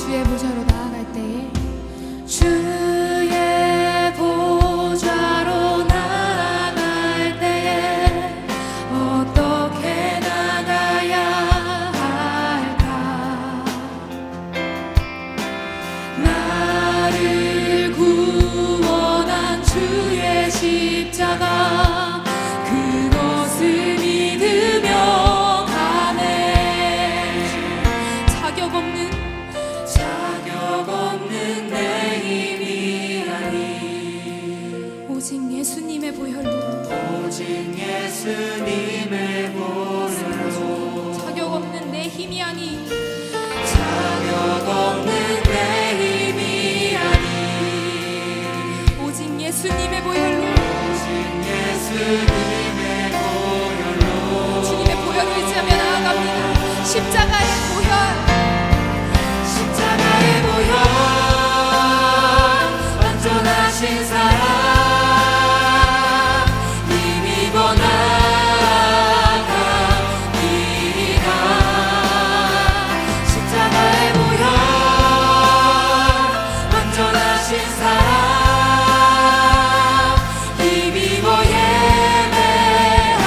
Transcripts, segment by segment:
주의 보좌로 나아갈 때에 주의 보좌로 나아갈 때에 어떻게 나가야 할까? 나를 구원한 주의 십자가 그것을 믿으며 가네. 자격 없는 내 힘이 아니 오직 예수님의 보혈로 자격 없는 내 힘이 아니 오직 예수님의 보혈로 주님의 보혈을 의지하며 나아갑니다. 십자가의 보혈 완전하신 사랑 힘입어 나갑니다. 십자가의 보혈 완전하신 사랑 힘입어 예배합니다.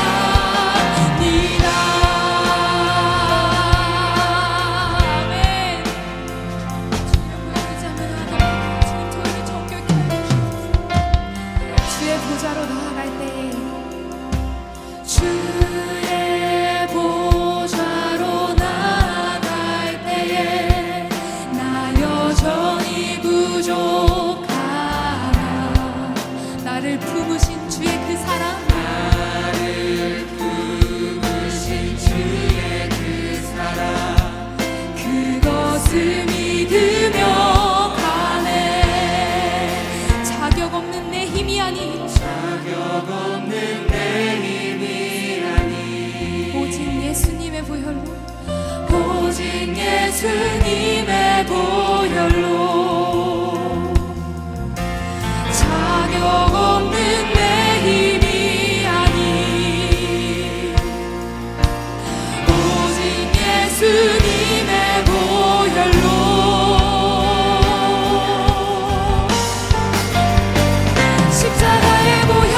아멘. 주의 보좌로 나아갈 때에 주의 보좌로 나아갈 때에 나 여전히 부족하나 나를 품으신 주의 그 사랑 그것을 믿으며 가네. 자격 없는 내 힘이 아니 오직 예수님의 보혈로 자격 없는 내 힘이 아니 오직 예수님의 보혈로 십자가의 보혈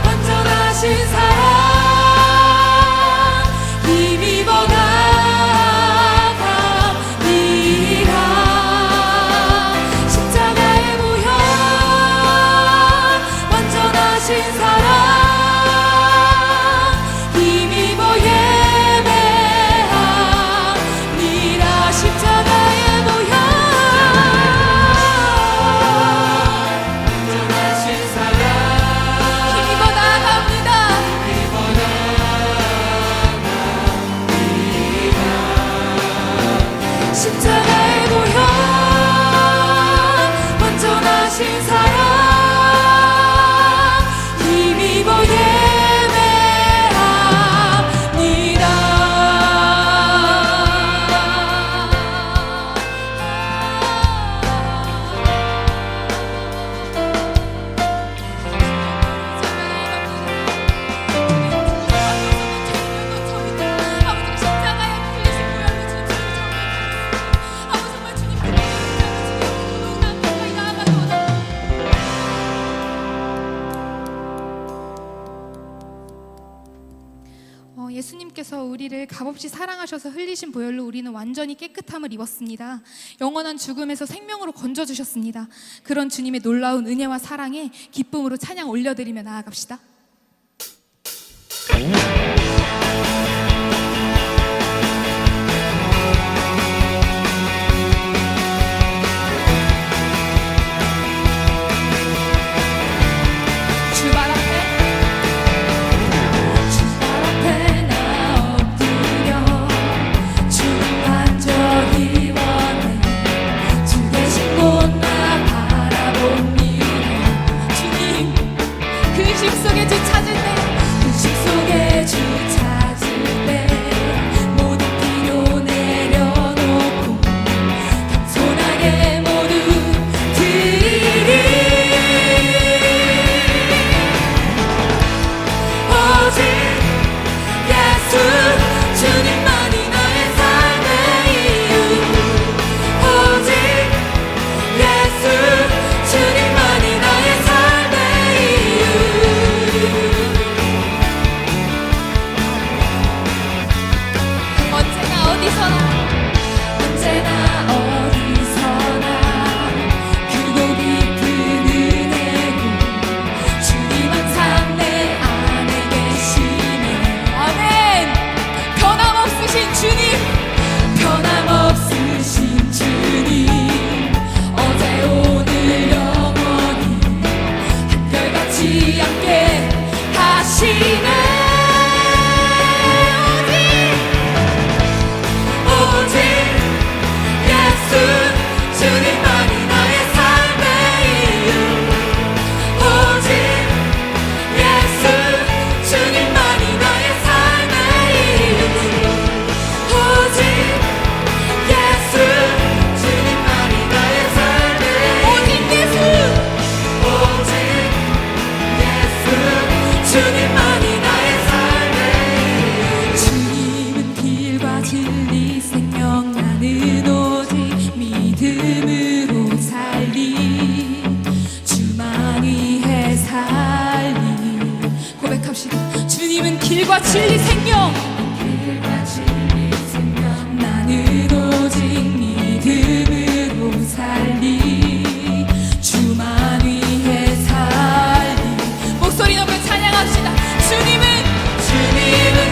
완전하신 사랑 힘입어 나갑니다. 십자가의 보혈 완전하신 사랑 힘입어 예배합니다. 십자가의 보혈 힘입어 나갑니다. 십자가의 보혈 완전하신 사랑 힘입어 예배합니다. 아버지 십자가에 흘리신 보혈로 주님 아버지 정말 주님 가까이 나아가도다. 예수님께서 우리를 값없이 사랑하셔서 흘리신 보혈로 우리는 완전히 깨끗함을 입었습니다. 영원한 죽음에서 생명으로 건져주셨습니다. 그런 주님의 놀라운 은혜와 사랑에 기쁨으로 찬양 올려드리며 나아갑시다. 주발 앞에 나 엎드려 주님 간절히 원해 주 계신 곳 나 바라봅니다. 주님 그 심 속에 주 찾을 때 그 심 속에 주 진리 생명 나는 오직 믿음으로 살리 주만 위해 살리 목소리 높여 찬양합시다. 주님은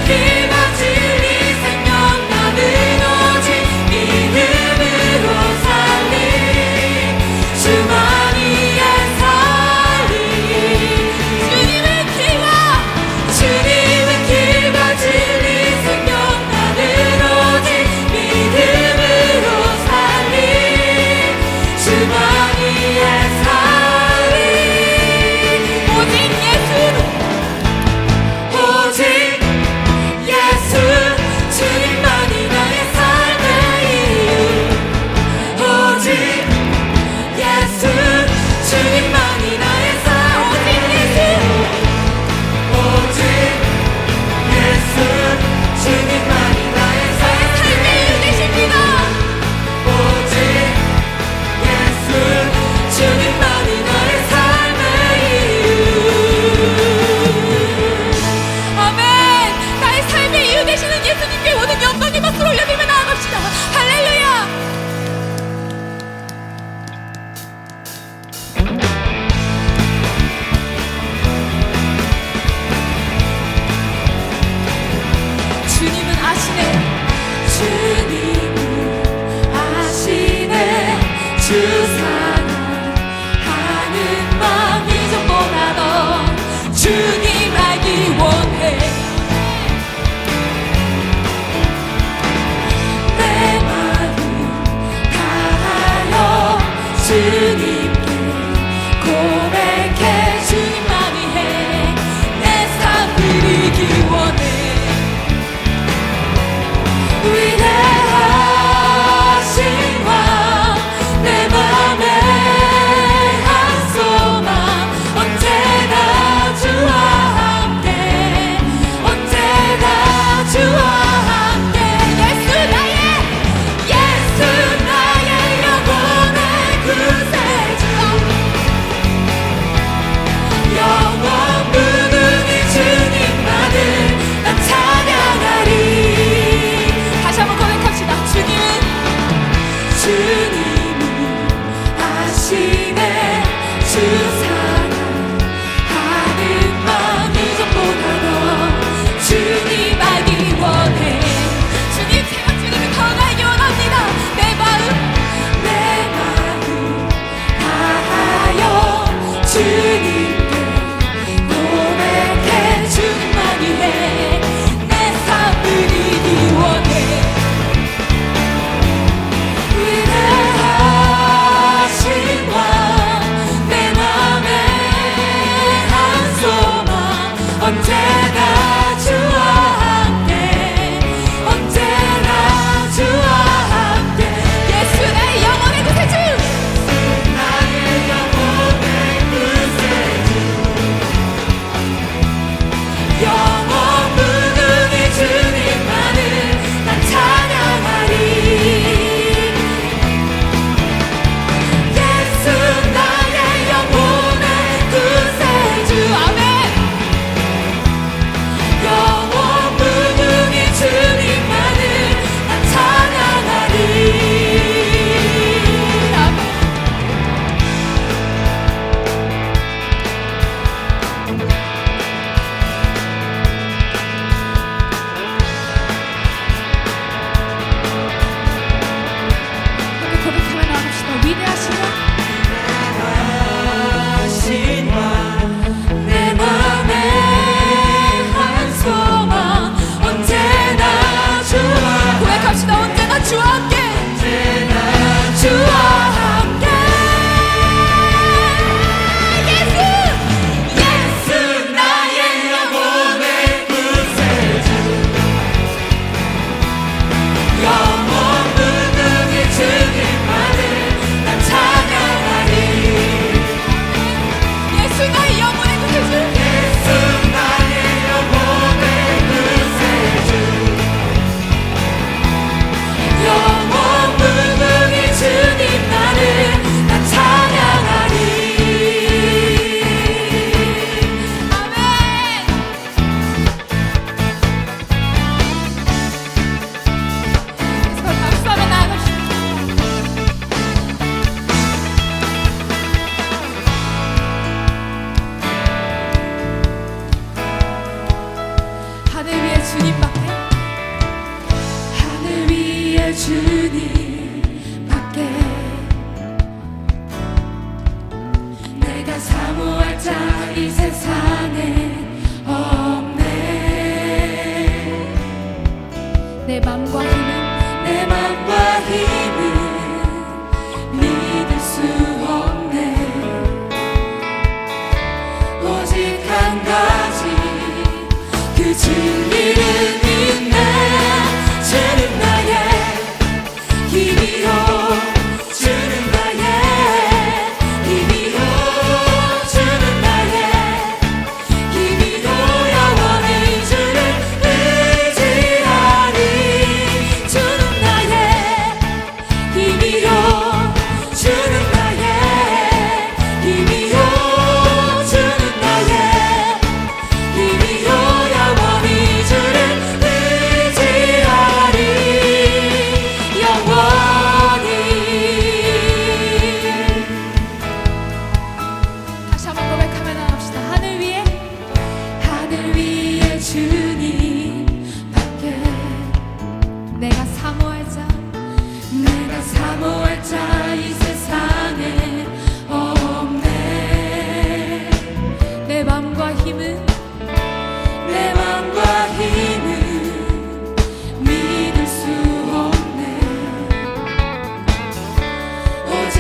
길과 진리 생명 나는 오직 믿음으로 살리 주만 위해 살리 주님은 길과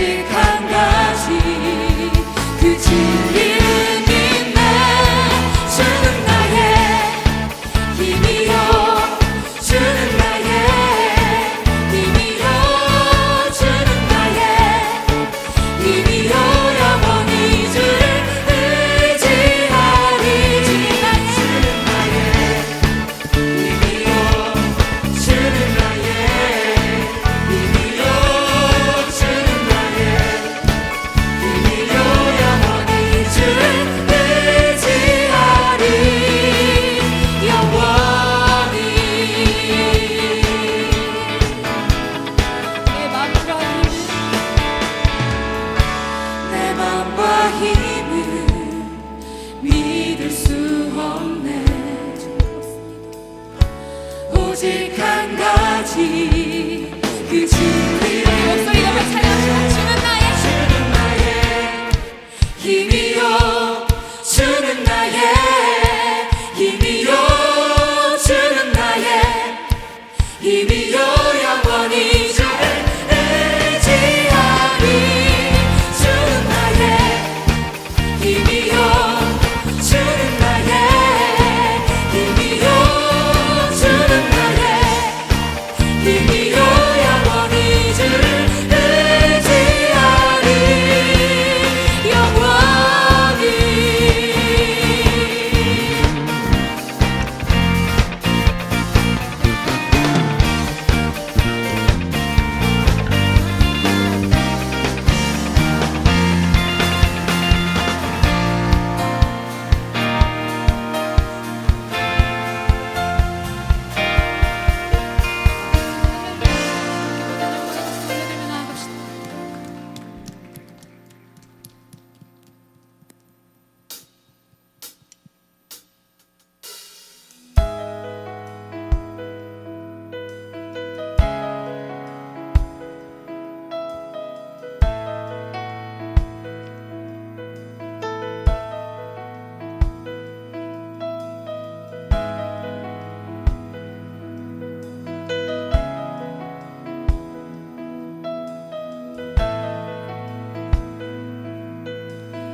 오직 한 가지 그 진리는 믿네. 주는 나의 힘이요 주는 나의 힘이요 주는 나의 힘이요 영원히 주를 의지하리. 주는 나의 힘이요 주는 나의 힘이요 주는 나의 힘이요 영원히 주를 의지하리. 영원히 내 맘과 힘을 믿을 수 없네. 오직 한 가지 그 진리 목소리 높여 찬양합시다. 주는 나의 힘이요 주는 나의 힘이요 주는 나의 힘이요 영원히 주를 의지하리. 주는 나의 힘이요 주는 나의 힘이요 주는 나의 힘이요 영원히 주를 의지하리. 영원히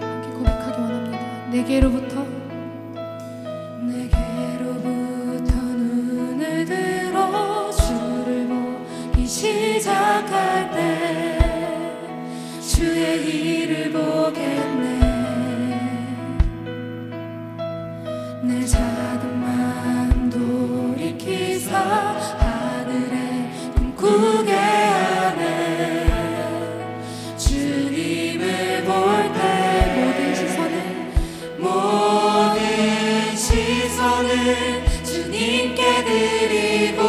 함께 고백하기 원합니다. 내게로부터 눈을 들어 주를 보기 시작할 때 주의 일을 보겠네. 내 작은 마음 돌이키사 하늘에 꿈꾸게 하네. 주님을 볼 때 모든 시선은 주님께 드리고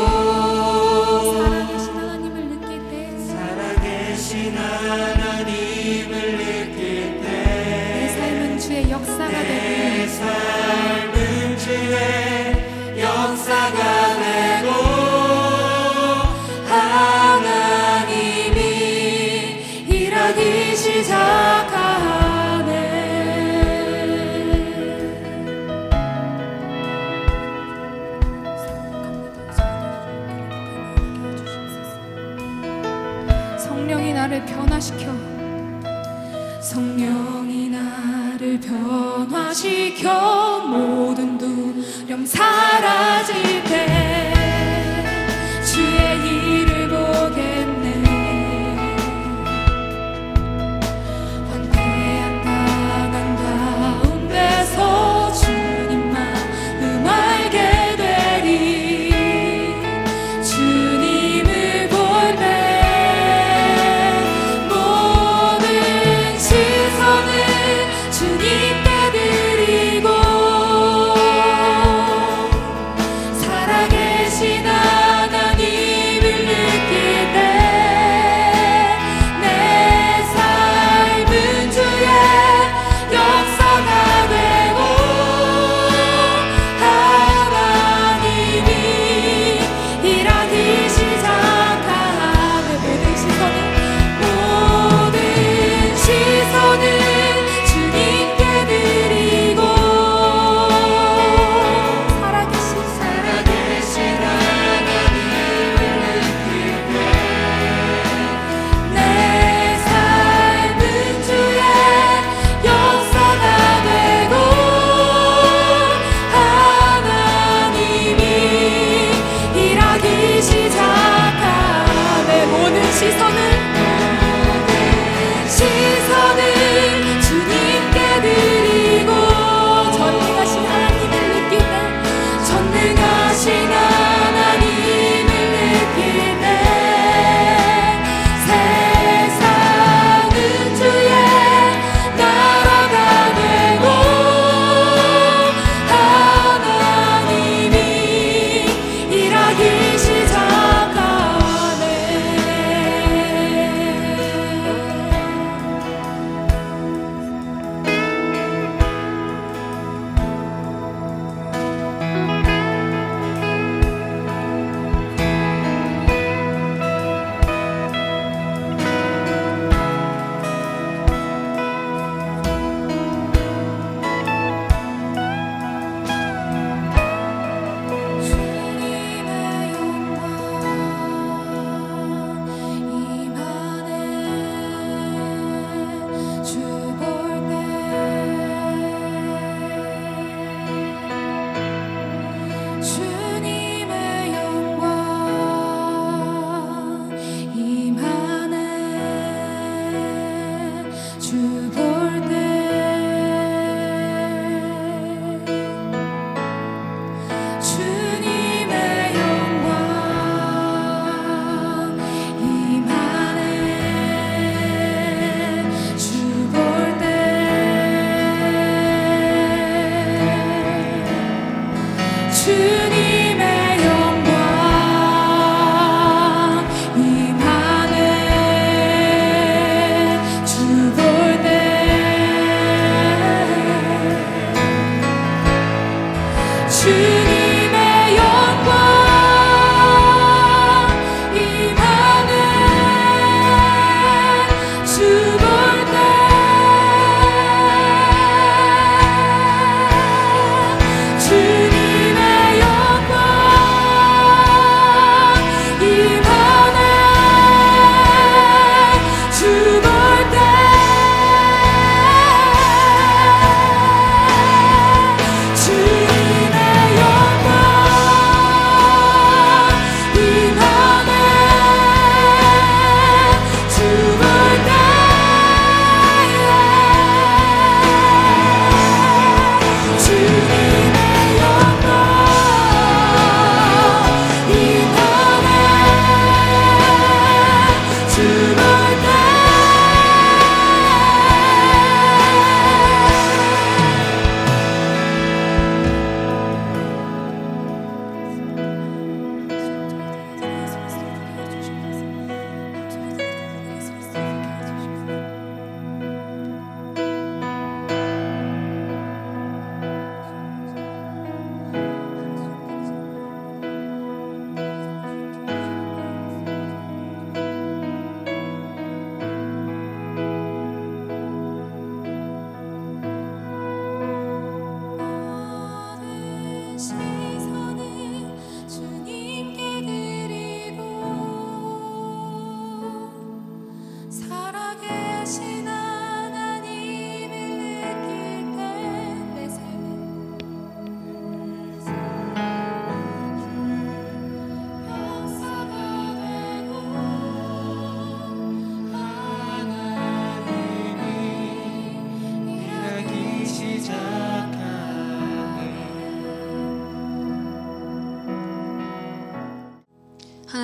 살아계신 하나님을 느낄 때 내 삶은 주의 역사가 되고 하나님이 일하기 시작하네. 성령이 나를 변화시켜 모든 두려움 사라질 때 주의 일을 보겠네. 황폐한 땅 가운데서 주님 마음 알게 되리. 주님을 볼 때 모든 시선을 주님께 드리고 살아계신 하나님을 느낄 때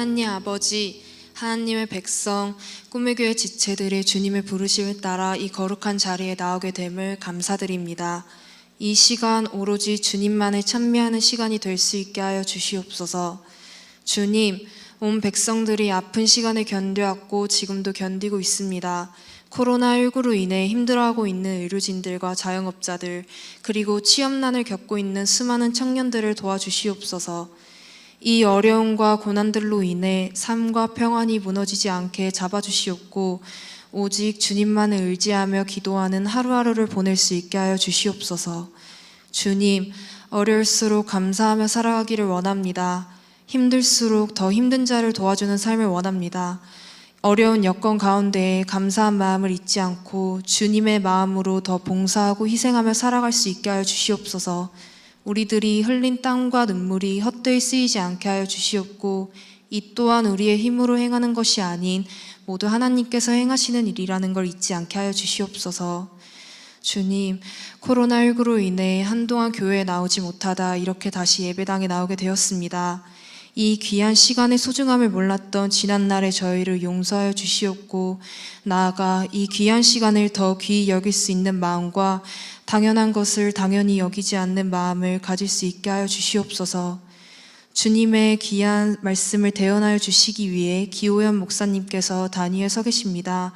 하나님 아버지, 하나님의 백성, 꿈의 교회 지체들이 주님의 부르심을 따라 이 거룩한 자리에 나오게 됨을 감사드립니다. 이 시간 오로지 주님만을 찬미하는 시간이 될 수 있게 하여 주시옵소서. 주님, 온 백성들이 아픈 시간을 견뎌왔고 지금도 견디고 있습니다. 코로나19로 인해 힘들어하고 있는 의료진들과 자영업자들, 그리고 취업난을 겪고 있는 수많은 청년들을 도와주시옵소서. 이 어려움과 고난들로 인해 삶과 평안이 무너지지 않게 잡아주시옵고 오직 주님만을 의지하며 기도하는 하루하루를 보낼 수 있게 하여 주시옵소서. 주님, 어려울수록 감사하며 살아가기를 원합니다. 힘들수록 더 힘든 자를 도와주는 삶을 원합니다. 어려운 여건 가운데 감사한 마음을 잊지 않고 주님의 마음으로 더 봉사하고 희생하며 살아갈 수 있게 하여 주시옵소서. 우리들이 흘린 땀과 눈물이 헛되이 쓰이지 않게 하여 주시옵고 이 또한 우리의 힘으로 행하는 것이 아닌 모두 하나님께서 행하시는 일이라는 걸 잊지 않게 하여 주시옵소서. 주님, 코로나19로 인해 한동안 교회에 나오지 못하다 이렇게 다시 예배당에 나오게 되었습니다. 이 귀한 시간의 소중함을 몰랐던 지난날의 저희를 용서하여 주시옵고 나아가 이 귀한 시간을 더 귀히 여길 수 있는 마음과 당연한 것을 당연히 여기지 않는 마음을 가질 수 있게 하여 주시옵소서. 주님의 귀한 말씀을 대언하여 주시기 위해 기호연 목사님께서 단위에 서 계십니다.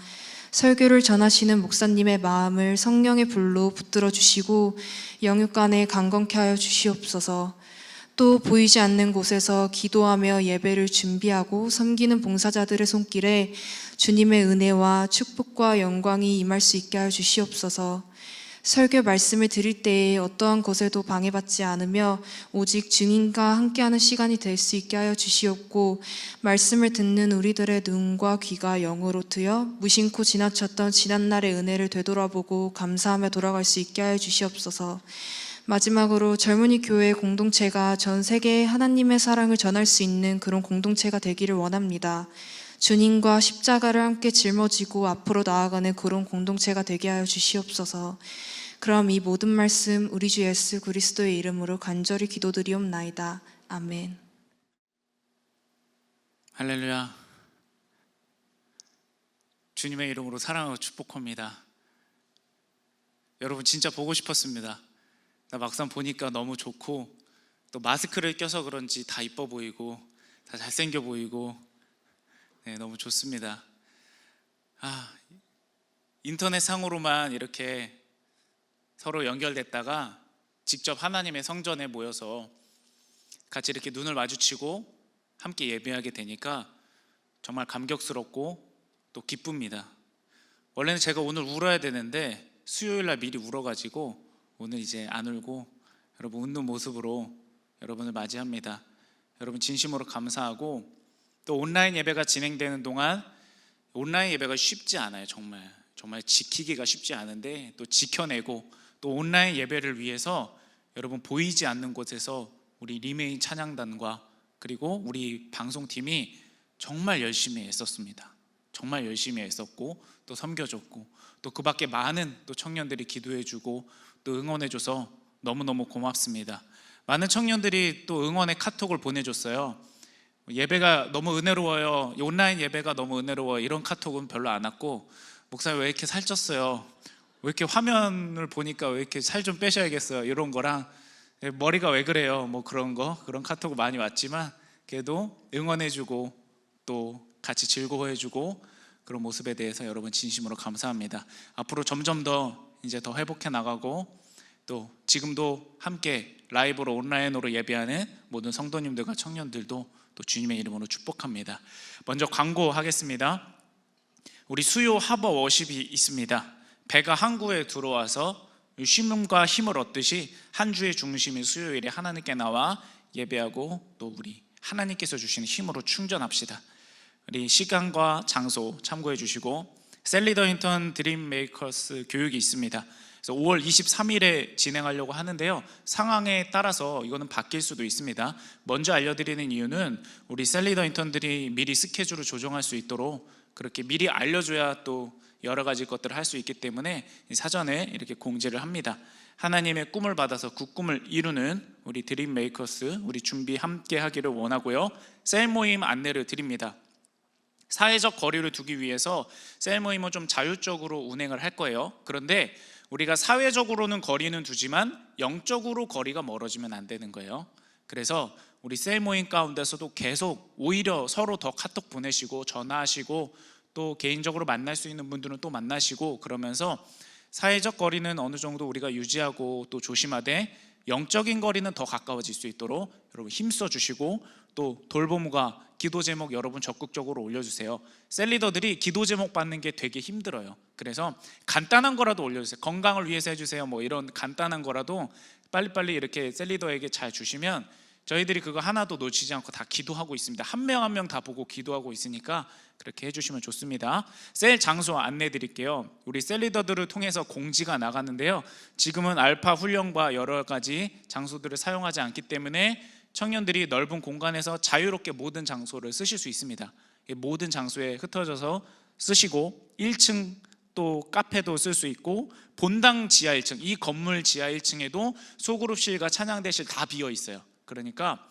설교를 전하시는 목사님의 마음을 성령의 불로 붙들어 주시고 영육간에 강건케 하여 주시옵소서. 또 보이지 않는 곳에서 기도하며 예배를 준비하고 섬기는 봉사자들의 손길에 주님의 은혜와 축복과 영광이 임할 수 있게 하여 주시옵소서. 설교 말씀을 드릴 때에 어떠한 것에도 방해받지 않으며 오직 주님과 함께하는 시간이 될 수 있게 하여 주시옵고 말씀을 듣는 우리들의 눈과 귀가 영으로 트여 무심코 지나쳤던 지난날의 은혜를 되돌아보고 감사하며 돌아갈 수 있게 하여 주시옵소서. 마지막으로 젊은이 교회 공동체가 전 세계에 하나님의 사랑을 전할 수 있는 그런 공동체가 되기를 원합니다. 주님과 십자가를 함께 짊어지고 앞으로 나아가는 그런 공동체가 되게 하여 주시옵소서. 그럼 이 모든 말씀 우리 주 예수 그리스도의 이름으로 간절히 기도드리옵나이다. 아멘. 할렐루야. 주님의 이름으로 사랑하고 축복합니다. 여러분 진짜 보고 싶었습니다. 나 막상 보니까 너무 좋고 또 마스크를 껴서 그런지 다 이뻐 보이고 다 잘생겨 보이고 너무 좋습니다. 인터넷 상으로만 이렇게 서로 연결됐다가 직접 하나님의 성전에 모여서 같이 이렇게 눈을 마주치고 함께 예배하게 되니까 정말 감격스럽고 또 기쁩니다. 원래는 제가 오늘 울어야 되는데 수요일날 미리 울어가지고 오늘 이제 안 울고 여러분 웃는 모습으로 여러분을 맞이합니다. 여러분 진심으로 감사하고 또 온라인 예배가 진행되는 동안 온라인 예배가 쉽지 않아요. 정말 지키기가 쉽지 않은데 또 지켜내고 또 온라인 예배를 위해서 여러분 보이지 않는 곳에서 우리 리메인 찬양단과 그리고 우리 방송팀이 정말 열심히 애썼습니다. 정말 열심히 애썼고 또 섬겨줬고 또 그 밖에 많은 또 청년들이 기도해주고 또 응원해줘서 너무너무 고맙습니다. 많은 청년들이 또 응원의 카톡을 보내줬어요. 예배가 너무 은혜로워요, 온라인 예배가 너무 은혜로워요, 이런 카톡은 별로 안 왔고 목사님 왜 이렇게 살쪘어요, 왜 이렇게 화면을 보니까 왜 이렇게 살 좀 빼셔야겠어요, 이런 거랑 머리가 왜 그래요, 뭐 그런 카톡이 많이 왔지만 그래도 응원해주고 또 같이 즐거워해주고 그런 모습에 대해서 여러분 진심으로 감사합니다. 앞으로 점점 더 이제 더 회복해 나가고 또 지금도 함께 라이브로 온라인으로 예배하는 모든 성도님들과 청년들도 또 주님의 이름으로 축복합니다. 먼저 광고하겠습니다. 우리 수요 하버 워십이 있습니다. 배가 항구에 들어와서 쉼과 힘을 얻듯이 한 주의 중심인 수요일에 하나님께 나와 예배하고 또 우리 하나님께서 주시는 힘으로 충전합시다. 우리 시간과 장소 참고해 주시고 셀리 더 힌턴 드림 메이커스 교육이 있습니다. 그래서 5월 23일에 진행하려고 하는데요, 상황에 따라서 이거는 바뀔 수도 있습니다. 먼저 알려드리는 이유는 우리 셀리 더 힌턴들이 미리 스케줄을 조정할 수 있도록 그렇게 미리 알려줘야 또 여러 가지 것들을 할 수 있기 때문에 사전에 이렇게 공지를 합니다. 하나님의 꿈을 받아서 그 꿈을 이루는 우리 드림 메이커스, 우리 준비 함께 하기를 원하고요. 셀 모임 안내를 드립니다. 사회적 거리를 두기 위해서 셀 모임은 좀 자율적으로 운행을 할 거예요. 그런데 우리가 사회적으로는 거리는 두지만 영적으로 거리가 멀어지면 안 되는 거예요. 그래서 우리 셀 모임 가운데서도 계속 오히려 서로 더 카톡 보내시고 전화하시고 또 개인적으로 만날 수 있는 분들은 또 만나시고, 그러면서 사회적 거리는 어느 정도 우리가 유지하고 또 조심하되 영적인 거리는 더 가까워질 수 있도록 여러분 힘써 주시고, 또 돌보무가 기도 제목 여러분 적극적으로 올려주세요. 셀리더들이 기도 제목 받는 게 되게 힘들어요. 그래서 간단한 거라도 올려주세요. 건강을 위해서 해주세요, 뭐 이런 간단한 거라도 빨리빨리 이렇게 셀리더에게 잘 주시면 저희들이 그거 하나도 놓치지 않고 다 기도하고 있습니다. 한 명 한 명 다 보고 기도하고 있으니까 그렇게 해주시면 좋습니다. 셀 장소 안내 드릴게요. 우리 셀리더들을 통해서 공지가 나갔는데요, 지금은 알파 훈련과 여러 가지 장소들을 사용하지 않기 때문에 청년들이 넓은 공간에서 자유롭게 모든 장소를 쓰실 수 있습니다. 모든 장소에 흩어져서 쓰시고, 1층 또 카페도 쓸 수 있고, 본당 지하 1층, 이 건물 지하 1층에도 소그룹실과 찬양대실 다 비어 있어요. 그러니까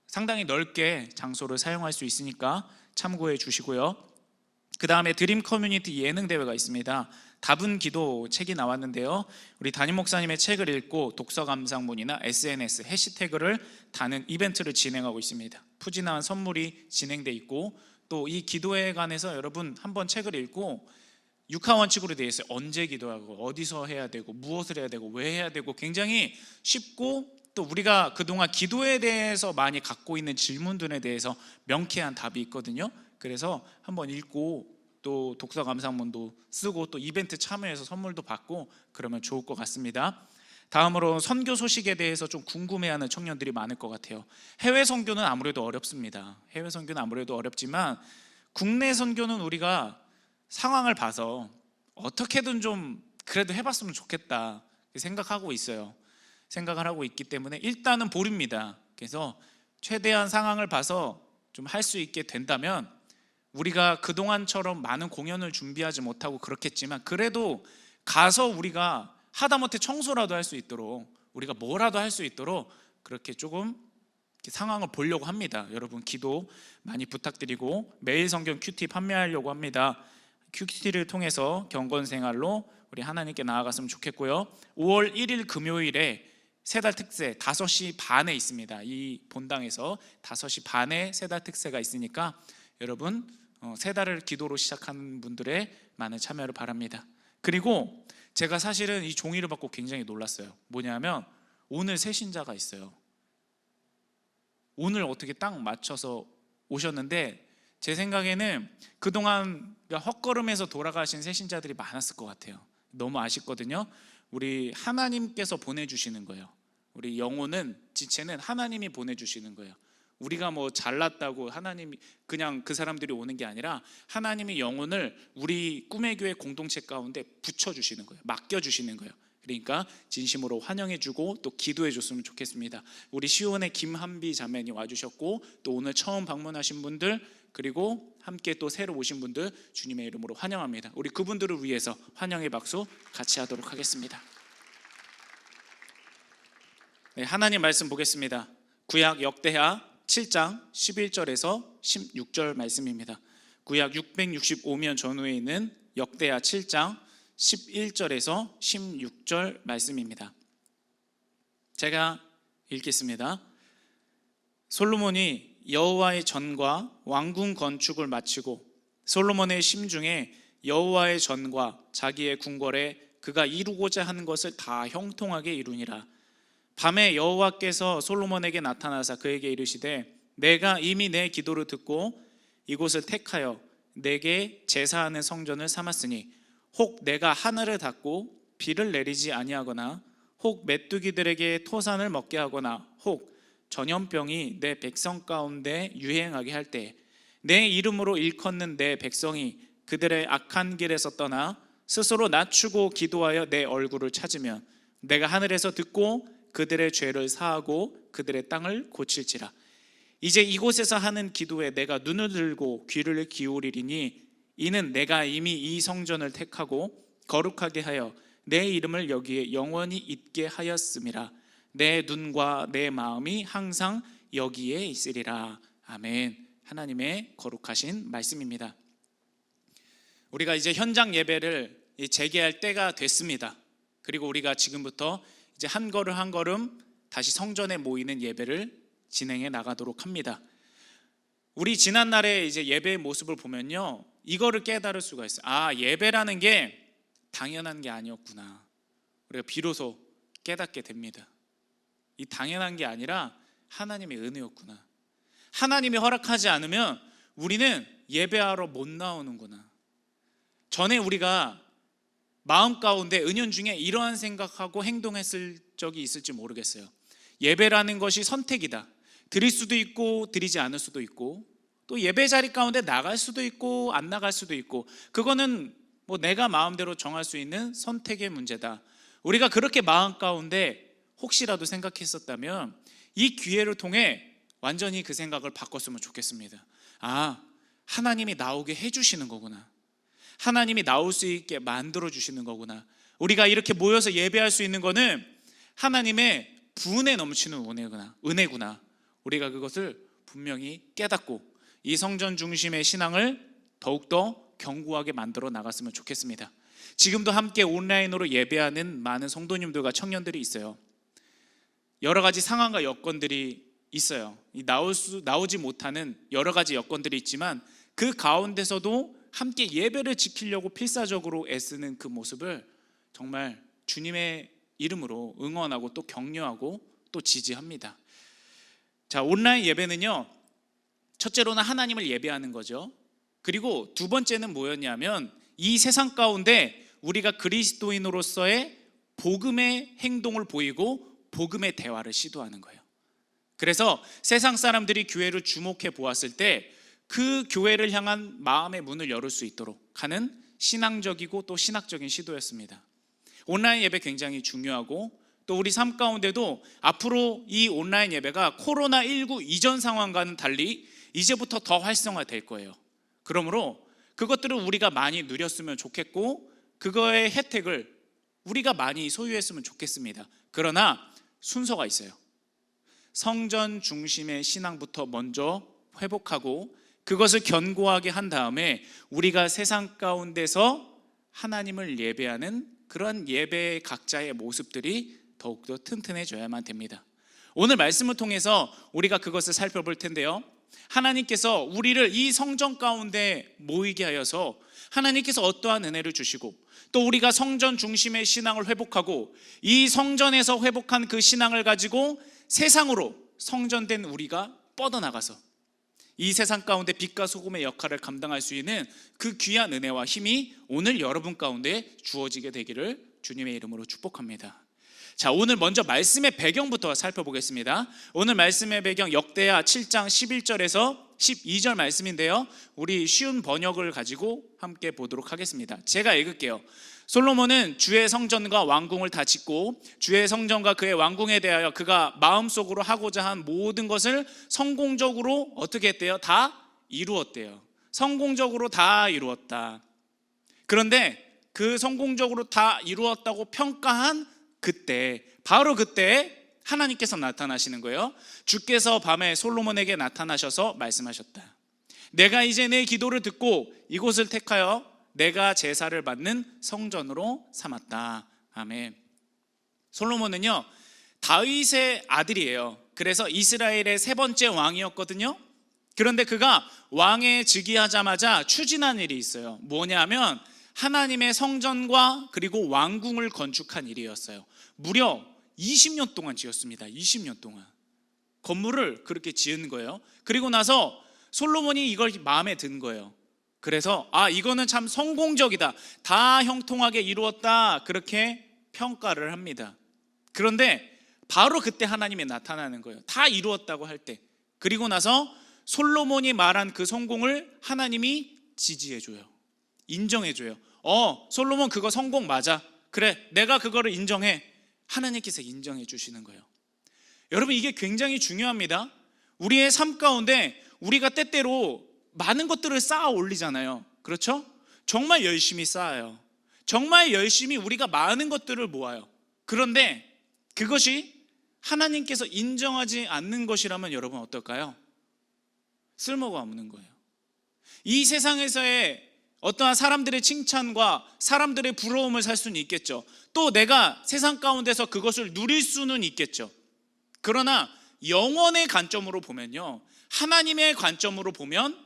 상당히 넓게 장소를 사용할 수 있으니까 참고해 주시고요. 그 다음에 드림 커뮤니티 예능 대회가 있습니다. 답은 기도 책이 나왔는데요, 우리 담임 목사님의 책을 읽고 독서 감상문이나 SNS 해시태그를 다는 이벤트를 진행하고 있습니다. 푸짐한 선물이 진행돼 있고, 또 이 기도회에 관해서 여러분 한번 책을 읽고 6하 원칙으로 되어 있어요. 언제 기도하고 어디서 해야 되고 무엇을 해야 되고 왜 해야 되고, 굉장히 쉽고 또 우리가 그동안 기도에 대해서 많이 갖고 있는 질문들에 대해서 명쾌한 답이 있거든요. 그래서 한번 읽고 또 독서 감상문도 쓰고 또 이벤트 참여해서 선물도 받고 그러면 좋을 것 같습니다. 다음으로 선교 소식에 대해서 좀 궁금해하는 청년들이 많을 것 같아요. 해외 선교는 아무래도 어렵습니다. 해외 선교는 아무래도 어렵지만 국내 선교는 우리가 상황을 봐서 어떻게든 좀 그래도 해봤으면 좋겠다 생각하고 있어요. 생각을 하고 있기 때문에 일단은 보류입니다. 그래서 최대한 상황을 봐서 좀 할 수 있게 된다면, 우리가 그동안처럼 많은 공연을 준비하지 못하고 그렇겠지만 그래도 가서 우리가 하다못해 청소라도 할 수 있도록, 우리가 뭐라도 할 수 있도록 그렇게 조금 상황을 보려고 합니다. 여러분 기도 많이 부탁드리고, 매일 성경 큐티 판매하려고 합니다. 큐티를 통해서 경건 생활로 우리 하나님께 나아갔으면 좋겠고요. 5월 1일 금요일에 세달 특세 5시 반에 있습니다. 이 본당에서 5시 반에 세달 특세가 있으니까 여러분 세달을 기도로 시작하는 분들의 많은 참여를 바랍니다. 그리고 제가 사실은 이 종이를 받고 굉장히 놀랐어요. 뭐냐면 오늘 새신자가 있어요. 오늘 어떻게 딱 맞춰서 오셨는데, 제 생각에는 그동안 헛걸음해서 돌아가신 새신자들이 많았을 것 같아요. 너무 아쉽거든요. 우리 하나님께서 보내주시는 거예요. 우리 영혼은, 지체는 하나님이 보내주시는 거예요. 우리가 뭐 잘났다고 하나님이 그냥 그 사람들이 오는 게 아니라 하나님이 영혼을 우리 꿈의 교회 공동체 가운데 붙여주시는 거예요. 맡겨주시는 거예요. 그러니까 진심으로 환영해주고 또 기도해줬으면 좋겠습니다. 우리 시온의 김한비 자매님 와주셨고, 또 오늘 처음 방문하신 분들, 그리고 함께 또 새로 오신 분들 주님의 이름으로 환영합니다. 우리 그분들을 위해서 환영의 박수 같이 하도록 하겠습니다. 네, 하나님 말씀 보겠습니다. 구약 역대하 7장 11절에서 16절 말씀입니다. 구약 665년 전후에 있는 역대하 7장 11절에서 16절 말씀입니다. 제가 읽겠습니다. 솔로몬이 여호와의 전과 왕궁 건축을 마치고 솔로몬의 심중에 여호와의 전과 자기의 궁궐에 그가 이루고자 하는 것을 다 형통하게 이루니라. 밤에 여호와께서 솔로몬에게 나타나사 그에게 이르시되, 내가 이미 내 기도를 듣고 이곳을 택하여 내게 제사하는 성전을 삼았으니 혹 내가 하늘을 닫고 비를 내리지 아니하거나 혹 메뚜기들에게 토산을 먹게 하거나 혹 전염병이 내 백성 가운데 유행하게 할 때 내 이름으로 일컫는 내 백성이 그들의 악한 길에서 떠나 스스로 낮추고 기도하여 내 얼굴을 찾으면 내가 하늘에서 듣고 그들의 죄를 사하고 그들의 땅을 고칠지라. 이제 이곳에서 하는 기도에 내가 눈을 들고 귀를 기울이리니 이는 내가 이미 이 성전을 택하고 거룩하게 하여 내 이름을 여기에 영원히 있게 하였음이라. 내 눈과 내 마음이 항상 여기에 있으리라. 아멘. 하나님의 거룩하신 말씀입니다. 우리가 이제 현장 예배를 재개할 때가 됐습니다. 그리고 우리가 지금부터 이제 한 걸음 한 걸음 다시 성전에 모이는 예배를 진행해 나가도록 합니다. 우리 지난날에 이제 예배의 모습을 보면요, 이거를 깨달을 수가 있어요. 아, 예배라는 게 당연한 게 아니었구나. 우리가 비로소 깨닫게 됩니다. 이 당연한 게 아니라 하나님의 은혜였구나. 하나님이 허락하지 않으면 우리는 예배하러 못 나오는구나. 전에 우리가 마음 가운데 은연중에 이러한 생각하고 행동했을 적이 있을지 모르겠어요. 예배라는 것이 선택이다. 드릴 수도 있고 드리지 않을 수도 있고, 또 예배 자리 가운데 나갈 수도 있고 안 나갈 수도 있고, 그거는 뭐 내가 마음대로 정할 수 있는 선택의 문제다. 우리가 그렇게 마음 가운데 혹시라도 생각했었다면 이 기회를 통해 완전히 그 생각을 바꿨으면 좋겠습니다. 아, 하나님이 나오게 해주시는 거구나. 하나님이 나올 수 있게 만들어 주시는 거구나. 우리가 이렇게 모여서 예배할 수 있는 거는 하나님의 부은혜 넘치는 은혜구나. 우리가 그것을 분명히 깨닫고 이 성전 중심의 신앙을 더욱더 견고하게 만들어 나갔으면 좋겠습니다. 지금도 함께 온라인으로 예배하는 많은 성도님들과 청년들이 있어요. 여러 가지 상황과 여건들이 있어요. 나오지 못하는 여러 가지 여건들이 있지만 그 가운데서도 함께 예배를 지키려고 필사적으로 애쓰는 그 모습을 정말 주님의 이름으로 응원하고 또 격려하고 또 지지합니다. 자, 온라인 예배는요, 첫째로는 하나님을 예배하는 거죠. 그리고 두 번째는 뭐였냐면 이 세상 가운데 우리가 그리스도인으로서의 복음의 행동을 보이고 복음의 대화를 시도하는 거예요. 그래서 세상 사람들이 교회를 주목해 보았을 때 그 교회를 향한 마음의 문을 열을 수 있도록 하는 신앙적이고 또 신학적인 시도였습니다. 온라인 예배 굉장히 중요하고, 또 우리 삶 가운데도 앞으로 이 온라인 예배가 코로나19 이전 상황과는 달리 이제부터 더 활성화될 거예요. 그러므로 그것들을 우리가 많이 누렸으면 좋겠고 그거의 혜택을 우리가 많이 소유했으면 좋겠습니다. 그러나 순서가 있어요. 성전 중심의 신앙부터 먼저 회복하고 그것을 견고하게 한 다음에 우리가 세상 가운데서 하나님을 예배하는 그런 예배의 각자의 모습들이 더욱더 튼튼해져야만 됩니다. 오늘 말씀을 통해서 우리가 그것을 살펴볼 텐데요, 하나님께서 우리를 이 성전 가운데 모이게 하여서 하나님께서 어떠한 은혜를 주시고 또 우리가 성전 중심의 신앙을 회복하고 이 성전에서 회복한 그 신앙을 가지고 세상으로 성전된 우리가 뻗어나가서 이 세상 가운데 빛과 소금의 역할을 감당할 수 있는 그 귀한 은혜와 힘이 오늘 여러분 가운데 주어지게 되기를 주님의 이름으로 축복합니다. 자, 오늘 먼저 말씀의 배경부터 살펴보겠습니다. 오늘 말씀의 배경 역대하 7장 11절에서 12절 말씀인데요, 우리 쉬운 번역을 가지고 함께 보도록 하겠습니다. 제가 읽을게요. 솔로몬은 주의 성전과 왕궁을 다 짓고 주의 성전과 그의 왕궁에 대하여 그가 마음속으로 하고자 한 모든 것을 성공적으로 어떻게 했대요? 다 이루었대요. 성공적으로 다 이루었다. 그런데 그 성공적으로 다 이루었다고 평가한 그때, 바로 그때 하나님께서 나타나시는 거예요. 주께서 밤에 솔로몬에게 나타나셔서 말씀하셨다. 내가 이제 내 기도를 듣고 이곳을 택하여 내가 제사를 받는 성전으로 삼았다. 아멘. 솔로몬은요, 다윗의 아들이에요. 그래서 이스라엘의 세 번째 왕이었거든요. 그런데 그가 왕에 즉위하자마자 추진한 일이 있어요. 뭐냐면 하나님의 성전과 그리고 왕궁을 건축한 일이었어요. 무려 20년 동안 지었습니다. 20년 동안 건물을 그렇게 지은 거예요. 그리고 나서 솔로몬이 이걸 마음에 든 거예요. 그래서 이거는 참 성공적이다, 다 형통하게 이루었다, 그렇게 평가를 합니다. 그런데 바로 그때 하나님이 나타나는 거예요. 다 이루었다고 할 때. 그리고 나서 솔로몬이 말한 그 성공을 하나님이 지지해줘요. 인정해줘요. 솔로몬 그거 성공 맞아. 그래, 내가 그거를 인정해. 하나님께서 인정해 주시는 거예요. 여러분, 이게 굉장히 중요합니다. 우리의 삶 가운데 우리가 때때로 많은 것들을 쌓아 올리잖아요. 그렇죠? 정말 열심히 쌓아요. 정말 열심히 우리가 많은 것들을 모아요. 그런데 그것이 하나님께서 인정하지 않는 것이라면 여러분 어떨까요? 쓸모가 없는 거예요. 이 세상에서의 어떠한 사람들의 칭찬과 사람들의 부러움을 살 수는 있겠죠. 또 내가 세상 가운데서 그것을 누릴 수는 있겠죠. 그러나 영원의 관점으로 보면요, 하나님의 관점으로 보면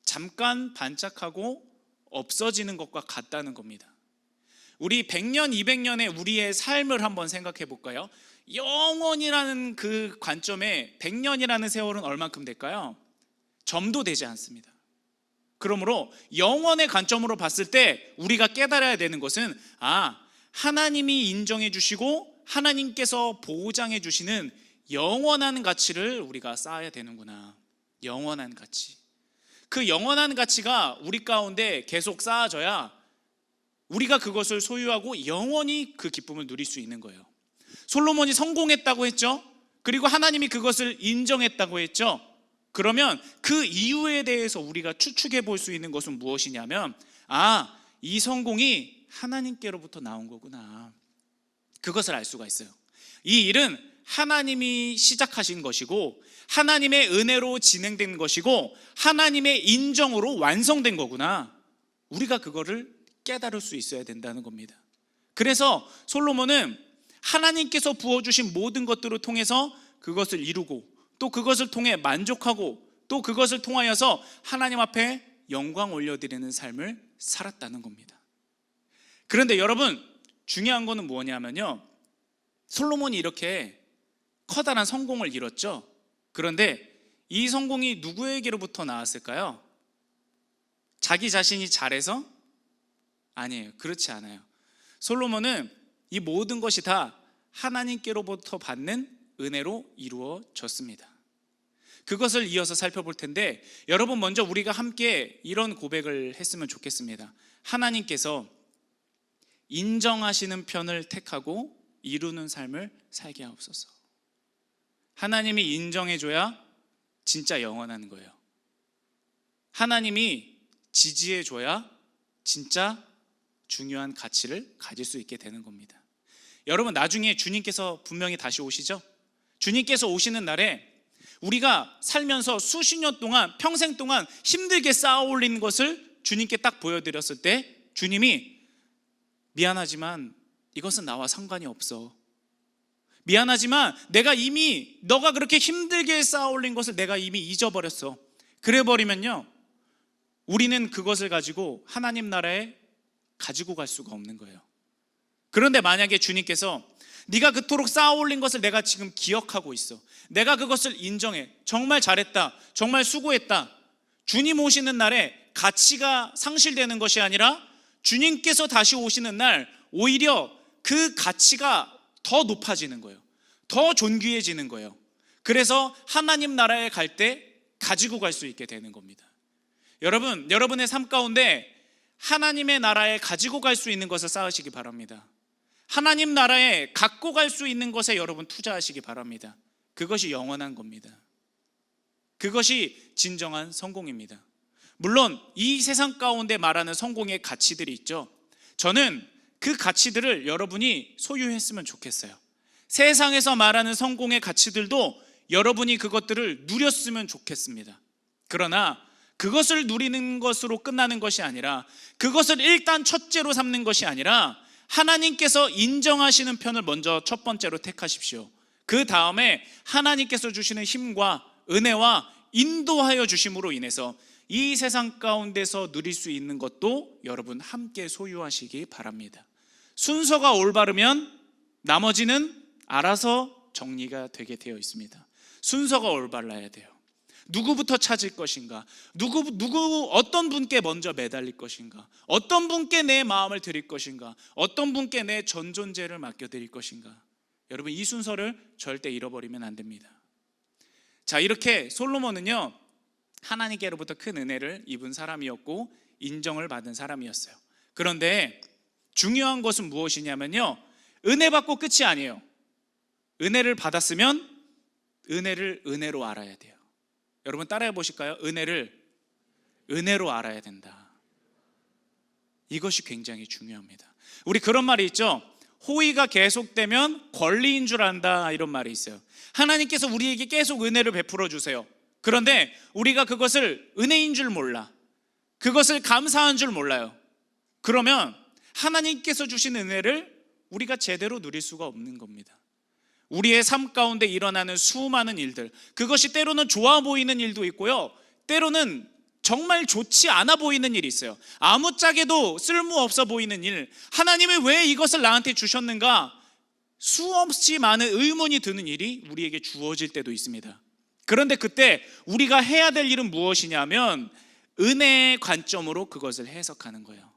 잠깐 반짝하고 없어지는 것과 같다는 겁니다. 우리 100년, 200년의 우리의 삶을 한번 생각해 볼까요? 영원이라는 그 관점에 100년이라는 세월은 얼만큼 될까요? 점도 되지 않습니다. 그러므로 영원의 관점으로 봤을 때 우리가 깨달아야 되는 것은, 하나님이 인정해 주시고 하나님께서 보장해 주시는 영원한 가치를 우리가 쌓아야 되는구나. 영원한 가치. 그 영원한 가치가 우리 가운데 계속 쌓아져야 우리가 그것을 소유하고 영원히 그 기쁨을 누릴 수 있는 거예요. 솔로몬이 성공했다고 했죠. 그리고 하나님이 그것을 인정했다고 했죠. 그러면 그 이유에 대해서 우리가 추측해 볼 수 있는 것은 무엇이냐면, 이 성공이 하나님께로부터 나온 거구나. 그것을 알 수가 있어요. 이 일은 하나님이 시작하신 것이고 하나님의 은혜로 진행된 것이고 하나님의 인정으로 완성된 거구나. 우리가 그거를 깨달을 수 있어야 된다는 겁니다. 그래서 솔로몬은 하나님께서 부어주신 모든 것들을 통해서 그것을 이루고, 또 그것을 통해 만족하고, 또 그것을 통하여서 하나님 앞에 영광 올려드리는 삶을 살았다는 겁니다. 그런데 여러분, 중요한 거는 뭐냐면요, 솔로몬이 이렇게 커다란 성공을 이뤘죠. 그런데 이 성공이 누구에게로부터 나왔을까요? 자기 자신이 잘해서? 아니에요. 그렇지 않아요. 솔로몬은 이 모든 것이 다 하나님께로부터 받는 은혜로 이루어졌습니다. 그것을 이어서 살펴볼 텐데, 여러분 먼저 우리가 함께 이런 고백을 했으면 좋겠습니다. 하나님께서 인정하시는 편을 택하고 이루는 삶을 살게 하옵소서. 하나님이 인정해줘야 진짜 영원한 거예요. 하나님이 지지해줘야 진짜 중요한 가치를 가질 수 있게 되는 겁니다. 여러분, 나중에 주님께서 분명히 다시 오시죠? 주님께서 오시는 날에 우리가 살면서 수십 년 동안, 평생 동안 힘들게 쌓아 올린 것을 주님께 딱 보여드렸을 때 주님이 미안하지만 이것은 나와 상관이 없어. 미안하지만 내가 이미 너가 그렇게 힘들게 쌓아 올린 것을 내가 이미 잊어버렸어. 그래 버리면요, 우리는 그것을 가지고 하나님 나라에 가지고 갈 수가 없는 거예요. 그런데 만약에 주님께서 네가 그토록 쌓아 올린 것을 내가 지금 기억하고 있어, 내가 그것을 인정해, 정말 잘했다, 정말 수고했다, 주님 오시는 날에 가치가 상실되는 것이 아니라 주님께서 다시 오시는 날 오히려 그 가치가 더 높아지는 거예요. 더 존귀해지는 거예요. 그래서 하나님 나라에 갈 때 가지고 갈 수 있게 되는 겁니다. 여러분, 여러분의 삶 가운데 하나님의 나라에 가지고 갈 수 있는 것을 쌓으시기 바랍니다. 하나님 나라에 갖고 갈 수 있는 것에 여러분 투자하시기 바랍니다. 그것이 영원한 겁니다. 그것이 진정한 성공입니다. 물론 이 세상 가운데 말하는 성공의 가치들이 있죠. 저는 그 가치들을 여러분이 소유했으면 좋겠어요. 세상에서 말하는 성공의 가치들도 여러분이 그것들을 누렸으면 좋겠습니다. 그러나 그것을 누리는 것으로 끝나는 것이 아니라, 그것을 일단 첫째로 삼는 것이 아니라 하나님께서 인정하시는 편을 먼저 첫 번째로 택하십시오. 그 다음에 하나님께서 주시는 힘과 은혜와 인도하여 주심으로 인해서 이 세상 가운데서 누릴 수 있는 것도 여러분 함께 소유하시기 바랍니다. 순서가 올바르면 나머지는 알아서 정리가 되게 되어 있습니다. 순서가 올바라야 돼요. 누구부터 찾을 것인가, 누구 어떤 분께 먼저 매달릴 것인가, 어떤 분께 내 마음을 드릴 것인가, 어떤 분께 내 전 존재를 맡겨드릴 것인가. 여러분, 이 순서를 절대 잃어버리면 안 됩니다. 자, 이렇게 솔로몬은요, 하나님께로부터 큰 은혜를 입은 사람이었고 인정을 받은 사람이었어요. 그런데 중요한 것은 무엇이냐면요, 은혜 받고 끝이 아니에요. 은혜를 받았으면 은혜를 은혜로 알아야 돼요. 여러분 따라해 보실까요? 은혜를 은혜로 알아야 된다. 이것이 굉장히 중요합니다. 우리 그런 말이 있죠. 호의가 계속되면 권리인 줄 안다, 이런 말이 있어요. 하나님께서 우리에게 계속 은혜를 베풀어 주세요. 그런데 우리가 그것을 은혜인 줄 몰라, 그것을 감사한 줄 몰라요. 그러면 하나님께서 주신 은혜를 우리가 제대로 누릴 수가 없는 겁니다. 우리의 삶 가운데 일어나는 수많은 일들, 그것이 때로는 좋아 보이는 일도 있고요, 때로는 정말 좋지 않아 보이는 일이 있어요. 아무짝에도 쓸모없어 보이는 일, 하나님이 왜 이것을 나한테 주셨는가, 수없이 많은 의문이 드는 일이 우리에게 주어질 때도 있습니다. 그런데 그때 우리가 해야 될 일은 무엇이냐면 은혜의 관점으로 그것을 해석하는 거예요.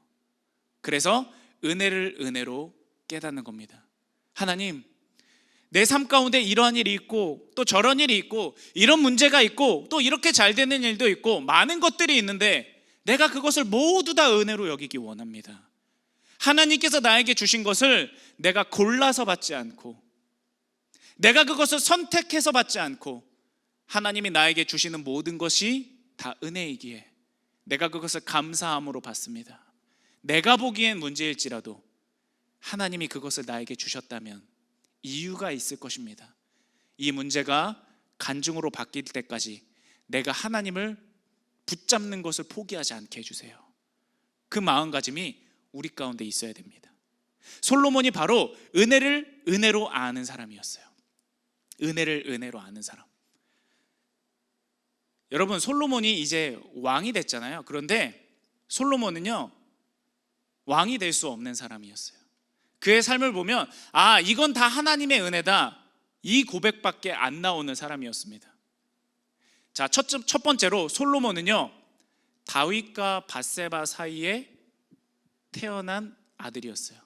그래서 은혜를 은혜로 깨닫는 겁니다. 하나님, 내 삶 가운데 이러한 일이 있고 또 저런 일이 있고 이런 문제가 있고 또 이렇게 잘 되는 일도 있고 많은 것들이 있는데 내가 그것을 모두 다 은혜로 여기기 원합니다. 하나님께서 나에게 주신 것을 내가 골라서 받지 않고, 내가 그것을 선택해서 받지 않고, 하나님이 나에게 주시는 모든 것이 다 은혜이기에 내가 그것을 감사함으로 받습니다. 내가 보기엔 문제일지라도 하나님이 그것을 나에게 주셨다면 이유가 있을 것입니다. 이 문제가 간증으로 바뀔 때까지 내가 하나님을 붙잡는 것을 포기하지 않게 해주세요. 그 마음가짐이 우리 가운데 있어야 됩니다. 솔로몬이 바로 은혜를 은혜로 아는 사람이었어요. 은혜를 은혜로 아는 사람. 여러분, 솔로몬이 이제 왕이 됐잖아요. 그런데 솔로몬은요, 왕이 될 수 없는 사람이었어요. 그의 삶을 보면 이건 다 하나님의 은혜다, 이 고백밖에 안 나오는 사람이었습니다. 자, 첫 번째로 솔로몬은요, 다윗과 밧세바 사이에 태어난 아들이었어요.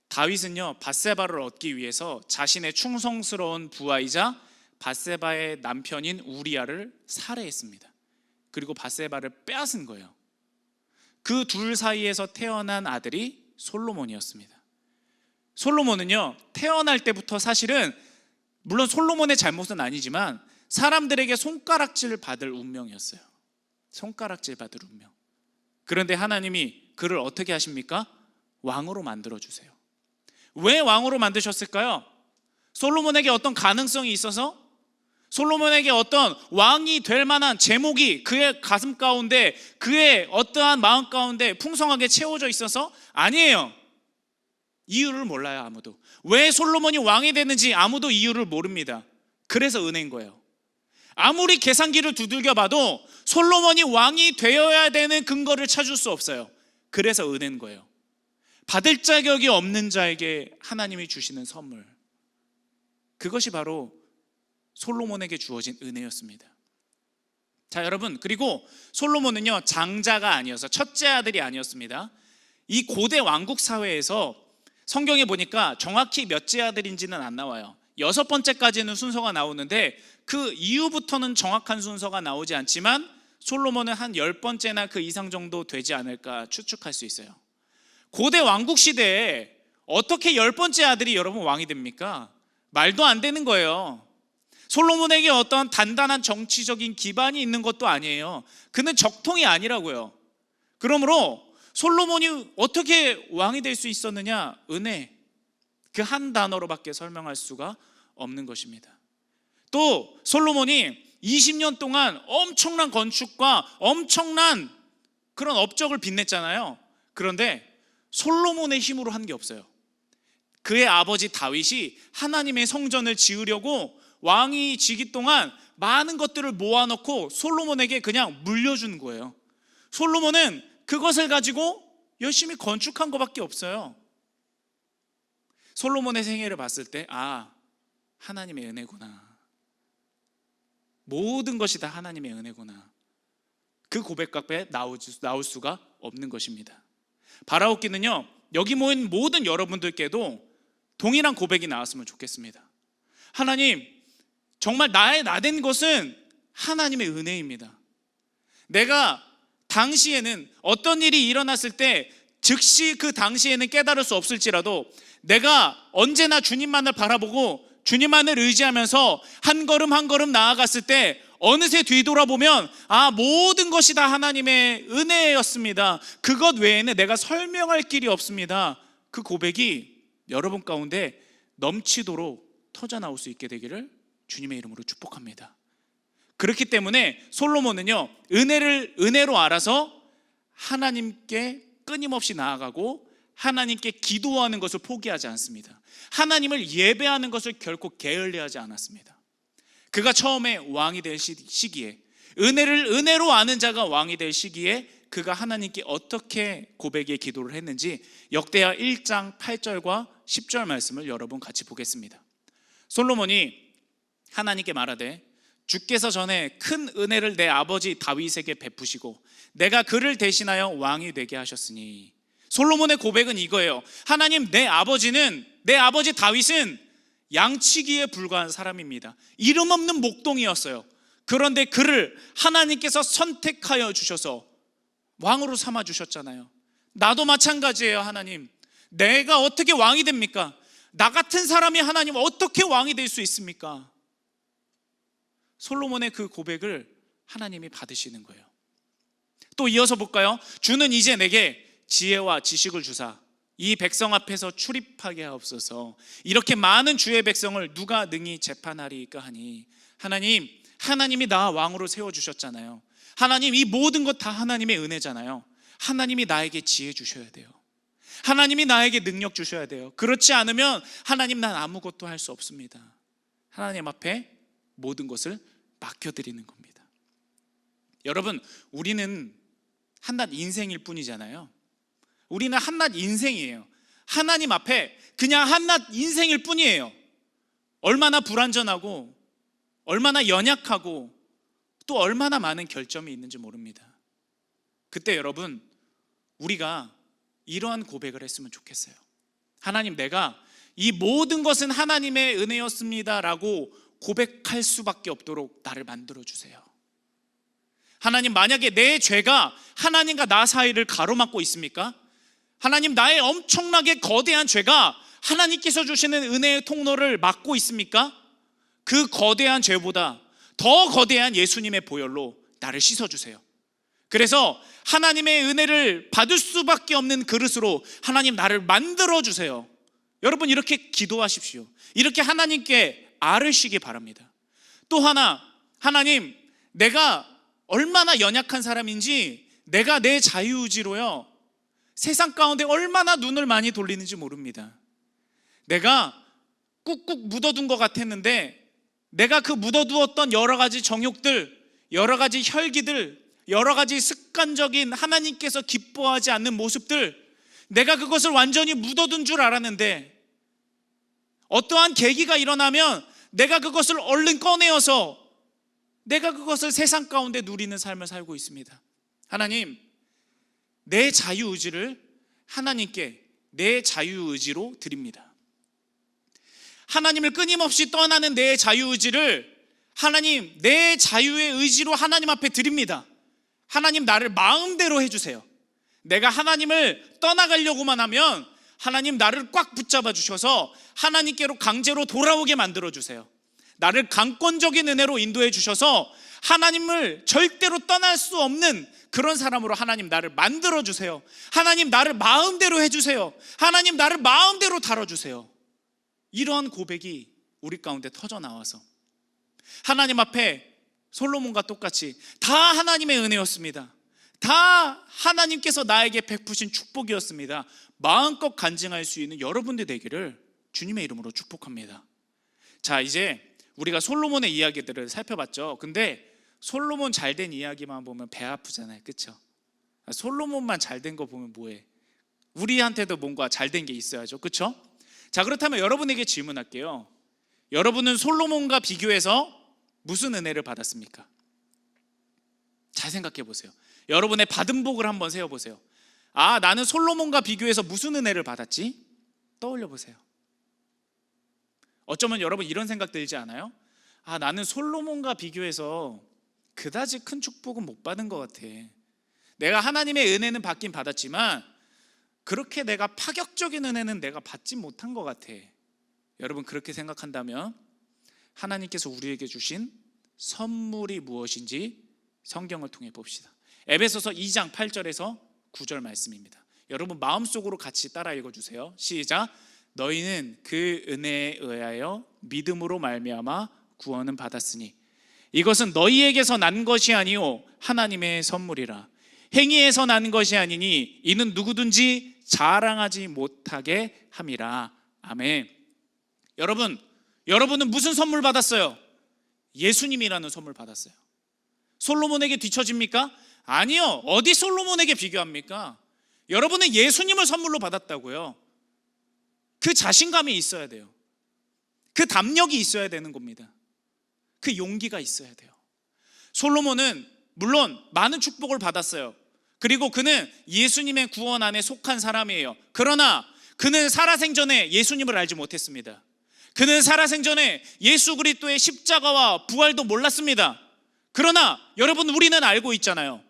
다윗은요, 밧세바를 얻기 위해서 자신의 충성스러운 부하이자 밧세바의 남편인 우리아를 살해했습니다. 그리고 밧세바를 빼앗은 거예요. 그 둘 사이에서 태어난 아들이 솔로몬이었습니다. 솔로몬은요, 태어날 때부터 사실은 물론 솔로몬의 잘못은 아니지만 사람들에게 손가락질 받을 운명이었어요. 손가락질 받을 운명. 그런데 하나님이 그를 어떻게 하십니까? 왕으로 만들어주세요. 왜 왕으로 만드셨을까요? 솔로몬에게 어떤 가능성이 있어서? 솔로몬에게 어떤 왕이 될 만한 제목이 그의 가슴 가운데, 그의 어떠한 마음 가운데 풍성하게 채워져 있어서? 아니에요. 이유를 몰라요, 아무도. 왜 솔로몬이 왕이 되는지 아무도 이유를 모릅니다. 그래서 은혜인 거예요. 아무리 계산기를 두들겨 봐도 솔로몬이 왕이 되어야 되는 근거를 찾을 수 없어요. 그래서 은혜인 거예요. 받을 자격이 없는 자에게 하나님이 주시는 선물, 그것이 바로 솔로몬에게 주어진 은혜였습니다. 자, 여러분, 그리고 솔로몬은요, 장자가 아니어서 첫째 아들이 아니었습니다. 이 고대 왕국 사회에서 성경에 보니까 정확히 몇째 아들인지는 안 나와요. 6번째까지는 순서가 나오는데 그 이후부터는 정확한 순서가 나오지 않지만 솔로몬은 한 10번째나 그 이상 정도 되지 않을까 추측할 수 있어요. 고대 왕국 시대에 어떻게 10번째 아들이 여러분 왕이 됩니까? 말도 안 되는 거예요. 솔로몬에게 어떤 단단한 정치적인 기반이 있는 것도 아니에요. 그는 적통이 아니라고요. 그러므로 솔로몬이 어떻게 왕이 될 수 있었느냐? 은혜. 그 한 단어로밖에 설명할 수가 없는 것입니다. 또 솔로몬이 20년 동안 엄청난 건축과 엄청난 그런 업적을 빛냈잖아요. 그런데 솔로몬의 힘으로 한 게 없어요. 그의 아버지 다윗이 하나님의 성전을 지으려고 왕이 지기 동안 많은 것들을 모아놓고 솔로몬에게 그냥 물려준 거예요. 솔로몬은 그것을 가지고 열심히 건축한 것밖에 없어요. 솔로몬의 생애를 봤을 때 하나님의 은혜구나, 모든 것이 다 하나님의 은혜구나, 그 고백밖에 나올 수가 없는 것입니다. 바라옵기는요, 여기 모인 모든 여러분들께도 동일한 고백이 나왔으면 좋겠습니다. 하나님, 정말 나 된 것은 하나님의 은혜입니다. 내가 당시에는 어떤 일이 일어났을 때 즉시 그 당시에는 깨달을 수 없을지라도 내가 언제나 주님만을 바라보고 주님만을 의지하면서 한 걸음 한 걸음 나아갔을 때 어느새 뒤돌아보면 모든 것이 다 하나님의 은혜였습니다. 그것 외에는 내가 설명할 길이 없습니다. 그 고백이 여러분 가운데 넘치도록 터져나올 수 있게 되기를 주님의 이름으로 축복합니다. 그렇기 때문에 솔로몬은요, 은혜로 알아서 하나님께 끊임없이 나아가고 하나님께 기도하는 것을 포기하지 않습니다. 하나님을 예배하는 것을 결코 게을리하지 않았습니다. 그가 처음에 왕이 될 시기에, 은혜로 아는 자가 왕이 될 시기에 그가 하나님께 어떻게 고백의 기도를 했는지 역대하 1장 8절과 10절 말씀을 여러분 같이 보겠습니다. 솔로몬이 하나님께 말하되 주께서 전에 큰 은혜를 내 아버지 다윗에게 베푸시고 내가 그를 대신하여 왕이 되게 하셨으니. 솔로몬의 고백은 이거예요. 하나님, 내 아버지 다윗은 양치기에 불과한 사람입니다. 이름 없는 목동이었어요. 그런데 그를 하나님께서 선택하여 주셔서 왕으로 삼아 주셨잖아요. 나도 마찬가지예요. 하나님, 내가 어떻게 왕이 됩니까? 나 같은 사람이 하나님 어떻게 왕이 될 수 있습니까? 솔로몬의 그 고백을 하나님이 받으시는 거예요. 또 이어서 볼까요? 주는 이제 내게 지혜와 지식을 주사 이 백성 앞에서 출입하게 하옵소서. 이렇게 많은 주의 백성을 누가 능히 재판하리까 하니. 하나님이 나 왕으로 세워주셨잖아요. 하나님, 이 모든 것 다 하나님의 은혜잖아요. 하나님이 나에게 지혜 주셔야 돼요. 하나님이 나에게 능력 주셔야 돼요. 그렇지 않으면 하나님, 난 아무것도 할 수 없습니다. 하나님 앞에 모든 것을 맡겨드리는 겁니다. 여러분, 우리는 한낱 인생일 뿐이잖아요. 우리는 한낱 인생이에요. 하나님 앞에 그냥 한낱 인생일 뿐이에요. 얼마나 불완전하고 얼마나 연약하고 또 얼마나 많은 결점이 있는지 모릅니다. 그때 여러분, 우리가 이러한 고백을 했으면 좋겠어요. 하나님, 내가 이 모든 것은 하나님의 은혜였습니다 라고 고백할 수밖에 없도록 나를 만들어 주세요. 하나님, 만약에 내 죄가 하나님과 나 사이를 가로막고 있습니까? 하나님, 나의 엄청나게 거대한 죄가 하나님께서 주시는 은혜의 통로를 막고 있습니까? 그 거대한 죄보다 더 거대한 예수님의 보혈로 나를 씻어주세요. 그래서 하나님의 은혜를 받을 수밖에 없는 그릇으로 하나님, 나를 만들어주세요. 여러분, 이렇게 기도하십시오. 이렇게 하나님께 아뢰시기 바랍니다. 또 하나, 하나님, 내가 얼마나 연약한 사람인지, 내가 내 자유의지로요, 세상 가운데 얼마나 눈을 많이 돌리는지 모릅니다. 내가 꾹꾹 묻어둔 것 같았는데 내가 그 묻어두었던 여러 가지 정욕들, 여러 가지 혈기들, 여러 가지 습관적인 하나님께서 기뻐하지 않는 모습들, 내가 그것을 완전히 묻어둔 줄 알았는데 어떠한 계기가 일어나면 내가 그것을 얼른 꺼내어서 내가 그것을 세상 가운데 누리는 삶을 살고 있습니다. 하나님, 내 자유의지를 하나님께 내 자유의지로 드립니다. 하나님을 끊임없이 떠나는 내 자유의지를 하나님, 내 자유의 의지로 하나님 앞에 드립니다. 하나님, 나를 마음대로 해주세요. 내가 하나님을 떠나가려고만 하면 하나님, 나를 꽉 붙잡아 주셔서 하나님께로 강제로 돌아오게 만들어 주세요. 나를 강권적인 은혜로 인도해 주셔서 하나님을 절대로 떠날 수 없는 그런 사람으로 하나님, 나를 만들어 주세요. 하나님, 나를 마음대로 해주세요. 하나님, 나를 마음대로 다뤄주세요. 이러한 고백이 우리 가운데 터져 나와서 하나님 앞에 솔로몬과 똑같이 다 하나님의 은혜였습니다. 다 하나님께서 나에게 베푸신 축복이었습니다. 마음껏 간증할 수 있는 여러분들 되기를 주님의 이름으로 축복합니다. 자, 이제 우리가 솔로몬의 이야기들을 살펴봤죠. 근데 솔로몬 잘된 이야기만 보면 배 아프잖아요. 그렇죠? 솔로몬만 잘된 거 보면 뭐해? 우리한테도 뭔가 잘된 게 있어야죠. 그렇죠? 자, 그렇다면 여러분에게 질문할게요. 여러분은 솔로몬과 비교해서 무슨 은혜를 받았습니까? 잘 생각해 보세요. 여러분의 받은 복을 한번 세어보세요. 아, 나는 솔로몬과 비교해서 무슨 은혜를 받았지? 떠올려 보세요. 어쩌면 여러분 이런 생각 들지 않아요? 아, 나는 솔로몬과 비교해서 그다지 큰 축복은 못 받은 것 같아. 내가 하나님의 은혜는 받긴 받았지만 그렇게 내가 파격적인 은혜는 내가 받지 못한 것 같아. 여러분, 그렇게 생각한다면 하나님께서 우리에게 주신 선물이 무엇인지 성경을 통해 봅시다. 에베소서 2장 8절에서 9절 말씀입니다. 여러분 마음속으로 같이 따라 읽어주세요. 시작. 너희는 그 은혜에 의하여 믿음으로 말미암아 구원은 받았으니 이것은 너희에게서 난 것이 아니요 하나님의 선물이라. 행위에서 난 것이 아니니 이는 누구든지 자랑하지 못하게 함이라. 아멘. 여러분은 무슨 선물 받았어요? 예수님이라는 선물 받았어요. 솔로몬에게 뒤처집니까? 아니요. 어디 솔로몬에게 비교합니까? 여러분은 예수님을 선물로 받았다고요. 그 자신감이 있어야 돼요. 그 담력이 있어야 되는 겁니다. 그 용기가 있어야 돼요. 솔로몬은 물론 많은 축복을 받았어요. 그리고 그는 예수님의 구원 안에 속한 사람이에요. 그러나 그는 살아생전에 예수님을 알지 못했습니다. 그는 살아생전에 예수 그리스도의 십자가와 부활도 몰랐습니다. 그러나 여러분 우리는 알고 있잖아요.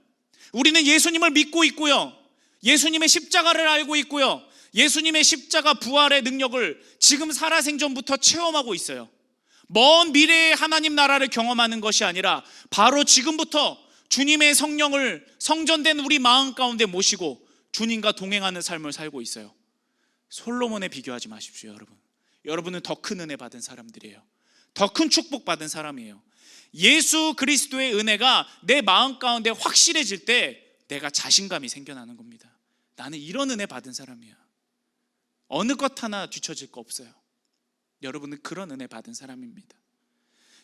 우리는 예수님을 믿고 있고요. 예수님의 십자가를 알고 있고요. 예수님의 십자가 부활의 능력을 지금 살아생전부터 체험하고 있어요. 먼 미래의 하나님 나라를 경험하는 것이 아니라 바로 지금부터 주님의 성령을 성전된 우리 마음 가운데 모시고 주님과 동행하는 삶을 살고 있어요. 솔로몬에 비교하지 마십시오. 여러분은 더 큰 은혜 받은 사람들이에요. 더 큰 축복 받은 사람이에요. 예수 그리스도의 은혜가 내 마음 가운데 확실해질 때 내가 자신감이 생겨나는 겁니다. 나는 이런 은혜 받은 사람이야. 어느 것 하나 뒤처질 거 없어요. 여러분은 그런 은혜 받은 사람입니다.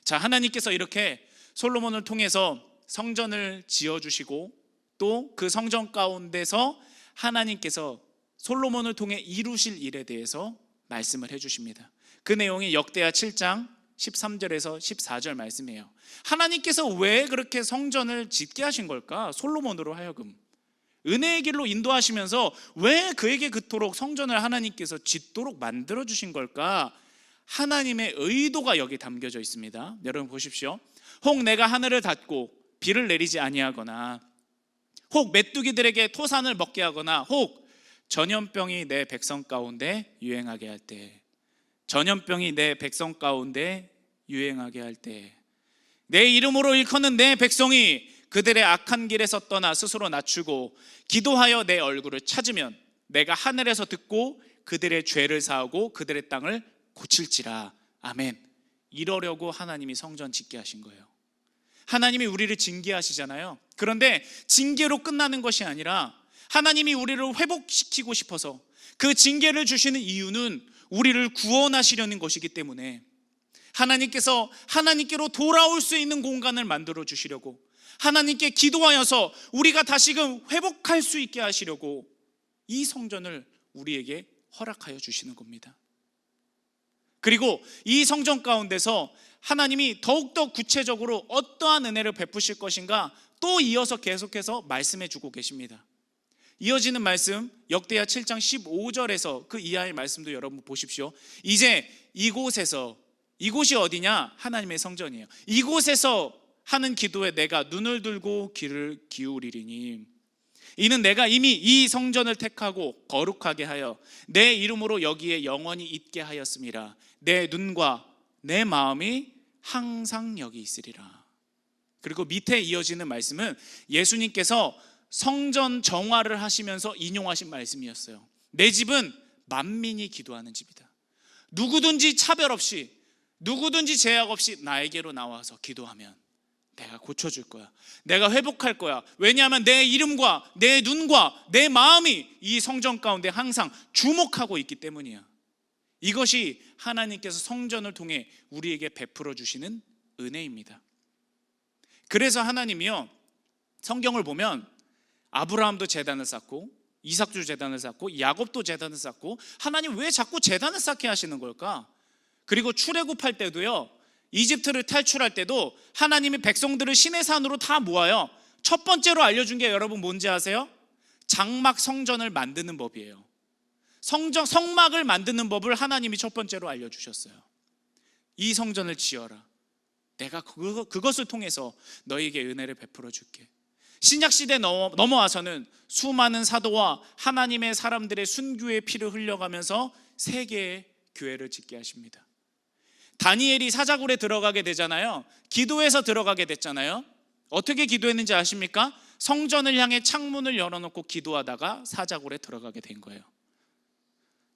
자, 하나님께서 이렇게 솔로몬을 통해서 성전을 지어주시고 또 그 성전 가운데서 하나님께서 솔로몬을 통해 이루실 일에 대해서 말씀을 해주십니다. 그 내용이 역대하 7장 13절에서 14절 말씀이에요. 하나님께서 왜 그렇게 성전을 짓게 하신 걸까? 솔로몬으로 하여금 은혜의 길로 인도하시면서 왜 그에게 그토록 성전을 하나님께서 짓도록 만들어 주신 걸까? 하나님의 의도가 여기 담겨져 있습니다. 여러분 보십시오. 혹 내가 하늘을 닫고 비를 내리지 아니하거나 혹 메뚜기들에게 토산을 먹게 하거나 혹 전염병이 내 백성 가운데 유행하게 할 때, 전염병이 내 백성 가운데 유행하게 할 때, 내 이름으로 일컫는 내 백성이 그들의 악한 길에서 떠나 스스로 낮추고 기도하여 내 얼굴을 찾으면 내가 하늘에서 듣고 그들의 죄를 사하고 그들의 땅을 고칠지라. 아멘. 이러려고 하나님이 성전 짓게 하신 거예요. 하나님이 우리를 징계하시잖아요. 그런데 징계로 끝나는 것이 아니라 하나님이 우리를 회복시키고 싶어서 그 징계를 주시는 이유는 우리를 구원하시려는 것이기 때문에 하나님께서 하나님께로 돌아올 수 있는 공간을 만들어 주시려고, 하나님께 기도하여서 우리가 다시금 회복할 수 있게 하시려고 이 성전을 우리에게 허락하여 주시는 겁니다. 그리고 이 성전 가운데서 하나님이 더욱더 구체적으로 어떠한 은혜를 베푸실 것인가 또 이어서 계속해서 말씀해 주고 계십니다. 이어지는 말씀 역대하 7장 15절에서 그 이하의 말씀도 여러분 보십시오. 이제 이곳이 어디냐? 하나님의 성전이에요. 이곳에서 하는 기도에 내가 눈을 들고 귀를 기울이리니 이는 내가 이미 이 성전을 택하고 거룩하게 하여 내 이름으로 여기에 영원히 있게 하였음이라. 내 눈과 내 마음이 항상 여기 있으리라. 그리고 밑에 이어지는 말씀은 예수님께서 성전 정화를 하시면서 인용하신 말씀이었어요. 내 집은 만민이 기도하는 집이다. 누구든지 차별 없이, 누구든지 제약 없이 나에게로 나와서 기도하면 내가 고쳐줄 거야. 내가 회복할 거야. 왜냐하면 내 이름과 내 눈과 내 마음이 이 성전 가운데 항상 주목하고 있기 때문이야. 이것이 하나님께서 성전을 통해 우리에게 베풀어 주시는 은혜입니다. 그래서 하나님이요, 성경을 보면 아브라함도 제단을 쌓고 이삭도 제단을 쌓고 야곱도 제단을 쌓고, 하나님 왜 자꾸 제단을 쌓게 하시는 걸까? 그리고 출애굽할 때도요, 이집트를 탈출할 때도 하나님이 백성들을 시내 산으로 다 모아요. 첫 번째로 알려준 게 여러분 뭔지 아세요? 장막 성전을 만드는 법이에요. 성막을 만드는 법을 하나님이 첫 번째로 알려주셨어요. 이 성전을 지어라. 내가 그것을 통해서 너에게 은혜를 베풀어 줄게. 신약시대 넘어와서는 수많은 사도와 하나님의 사람들의 순교의 피를 흘려가면서 세계의 교회를 짓게 하십니다. 다니엘이 사자굴에 들어가게 되잖아요. 기도해서 들어가게 됐잖아요. 어떻게 기도했는지 아십니까? 성전을 향해 창문을 열어놓고 기도하다가 사자굴에 들어가게 된 거예요.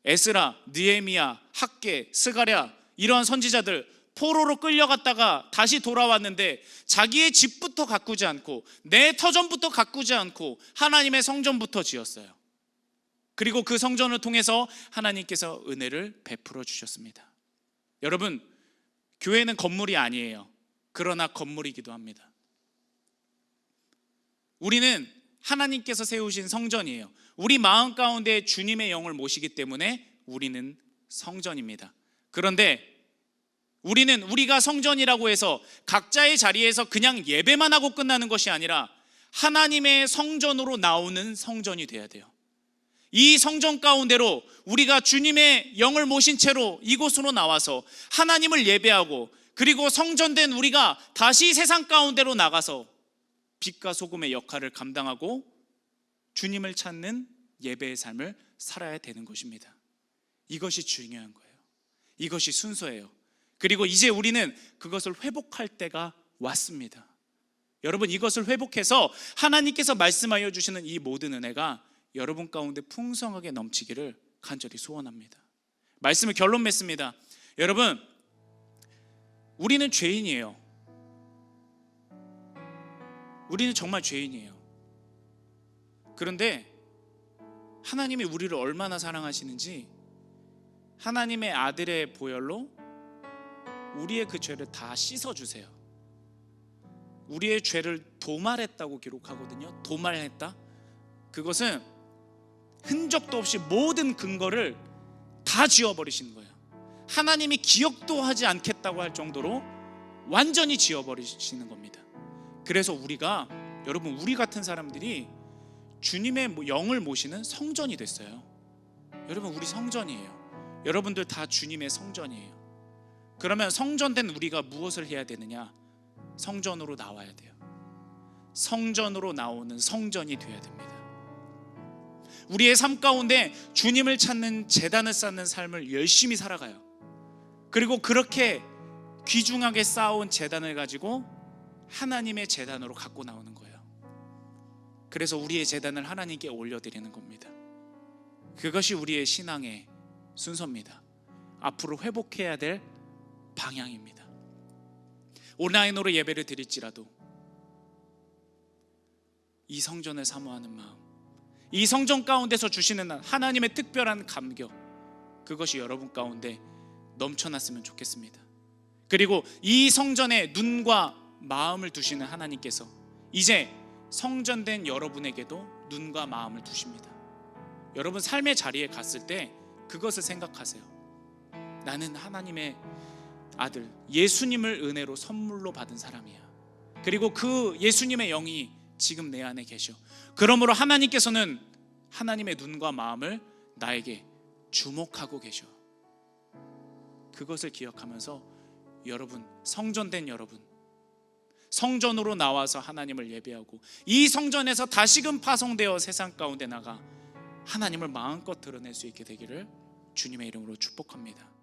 에스라, 느헤미야, 학개, 스가랴 이런 선지자들 포로로 끌려갔다가 다시 돌아왔는데 자기의 집부터 가꾸지 않고 내 터전부터 가꾸지 않고 하나님의 성전부터 지었어요. 그리고 그 성전을 통해서 하나님께서 은혜를 베풀어 주셨습니다. 여러분, 교회는 건물이 아니에요. 그러나 건물이기도 합니다. 우리는 하나님께서 세우신 성전이에요. 우리 마음 가운데 주님의 영을 모시기 때문에 우리는 성전입니다. 그런데 우리는 우리가 성전이라고 해서 각자의 자리에서 그냥 예배만 하고 끝나는 것이 아니라 하나님의 성전으로 나오는 성전이 돼야 돼요. 이 성전 가운데로 우리가 주님의 영을 모신 채로 이곳으로 나와서 하나님을 예배하고, 그리고 성전된 우리가 다시 세상 가운데로 나가서 빛과 소금의 역할을 감당하고 주님을 찾는 예배의 삶을 살아야 되는 것입니다. 이것이 중요한 거예요. 이것이 순서예요. 그리고 이제 우리는 그것을 회복할 때가 왔습니다. 여러분, 이것을 회복해서 하나님께서 말씀하여 주시는 이 모든 은혜가 여러분 가운데 풍성하게 넘치기를 간절히 소원합니다. 말씀을 결론 맺습니다. 여러분, 우리는 죄인이에요. 우리는 정말 죄인이에요. 그런데 하나님이 우리를 얼마나 사랑하시는지 하나님의 아들의 보혈로 우리의 그 죄를 다 씻어주세요. 우리의 죄를 도말했다고 기록하거든요. 도말했다. 그것은 흔적도 없이 모든 근거를 다 지워버리시는 거예요. 하나님이 기억도 하지 않겠다고 할 정도로 완전히 지워버리시는 겁니다. 그래서 우리가, 여러분, 우리 같은 사람들이 주님의 영을 모시는 성전이 됐어요. 여러분, 우리 성전이에요. 여러분들 다 주님의 성전이에요. 그러면 성전된 우리가 무엇을 해야 되느냐? 성전으로 나와야 돼요. 성전으로 나오는 성전이 되어야 됩니다. 우리의 삶 가운데 주님을 찾는 제단을 쌓는 삶을 열심히 살아가요. 그리고 그렇게 귀중하게 쌓아온 제단을 가지고 하나님의 제단으로 갖고 나오는 거예요. 그래서 우리의 제단을 하나님께 올려드리는 겁니다. 그것이 우리의 신앙의 순서입니다. 앞으로 회복해야 될 방향입니다. 온라인으로 예배를 드릴지라도 이 성전을 사모하는 마음, 이 성전 가운데서 주시는 하나님의 특별한 감격, 그것이 여러분 가운데 넘쳐났으면 좋겠습니다. 그리고 이 성전에 눈과 마음을 두시는 하나님께서 이제 성전된 여러분에게도 눈과 마음을 두십니다. 여러분 삶의 자리에 갔을 때 그것을 생각하세요. 나는 하나님의 아들 예수님을 은혜로 선물로 받은 사람이야. 그리고 그 예수님의 영이 지금 내 안에 계셔. 그러므로 하나님께서는 하나님의 눈과 마음을 나에게 주목하고 계셔. 그것을 기억하면서 여러분, 성전된 여러분, 성전으로 나와서 하나님을 예배하고 이 성전에서 다시금 파송되어 세상 가운데 나가 하나님을 마음껏 드러낼 수 있게 되기를 주님의 이름으로 축복합니다.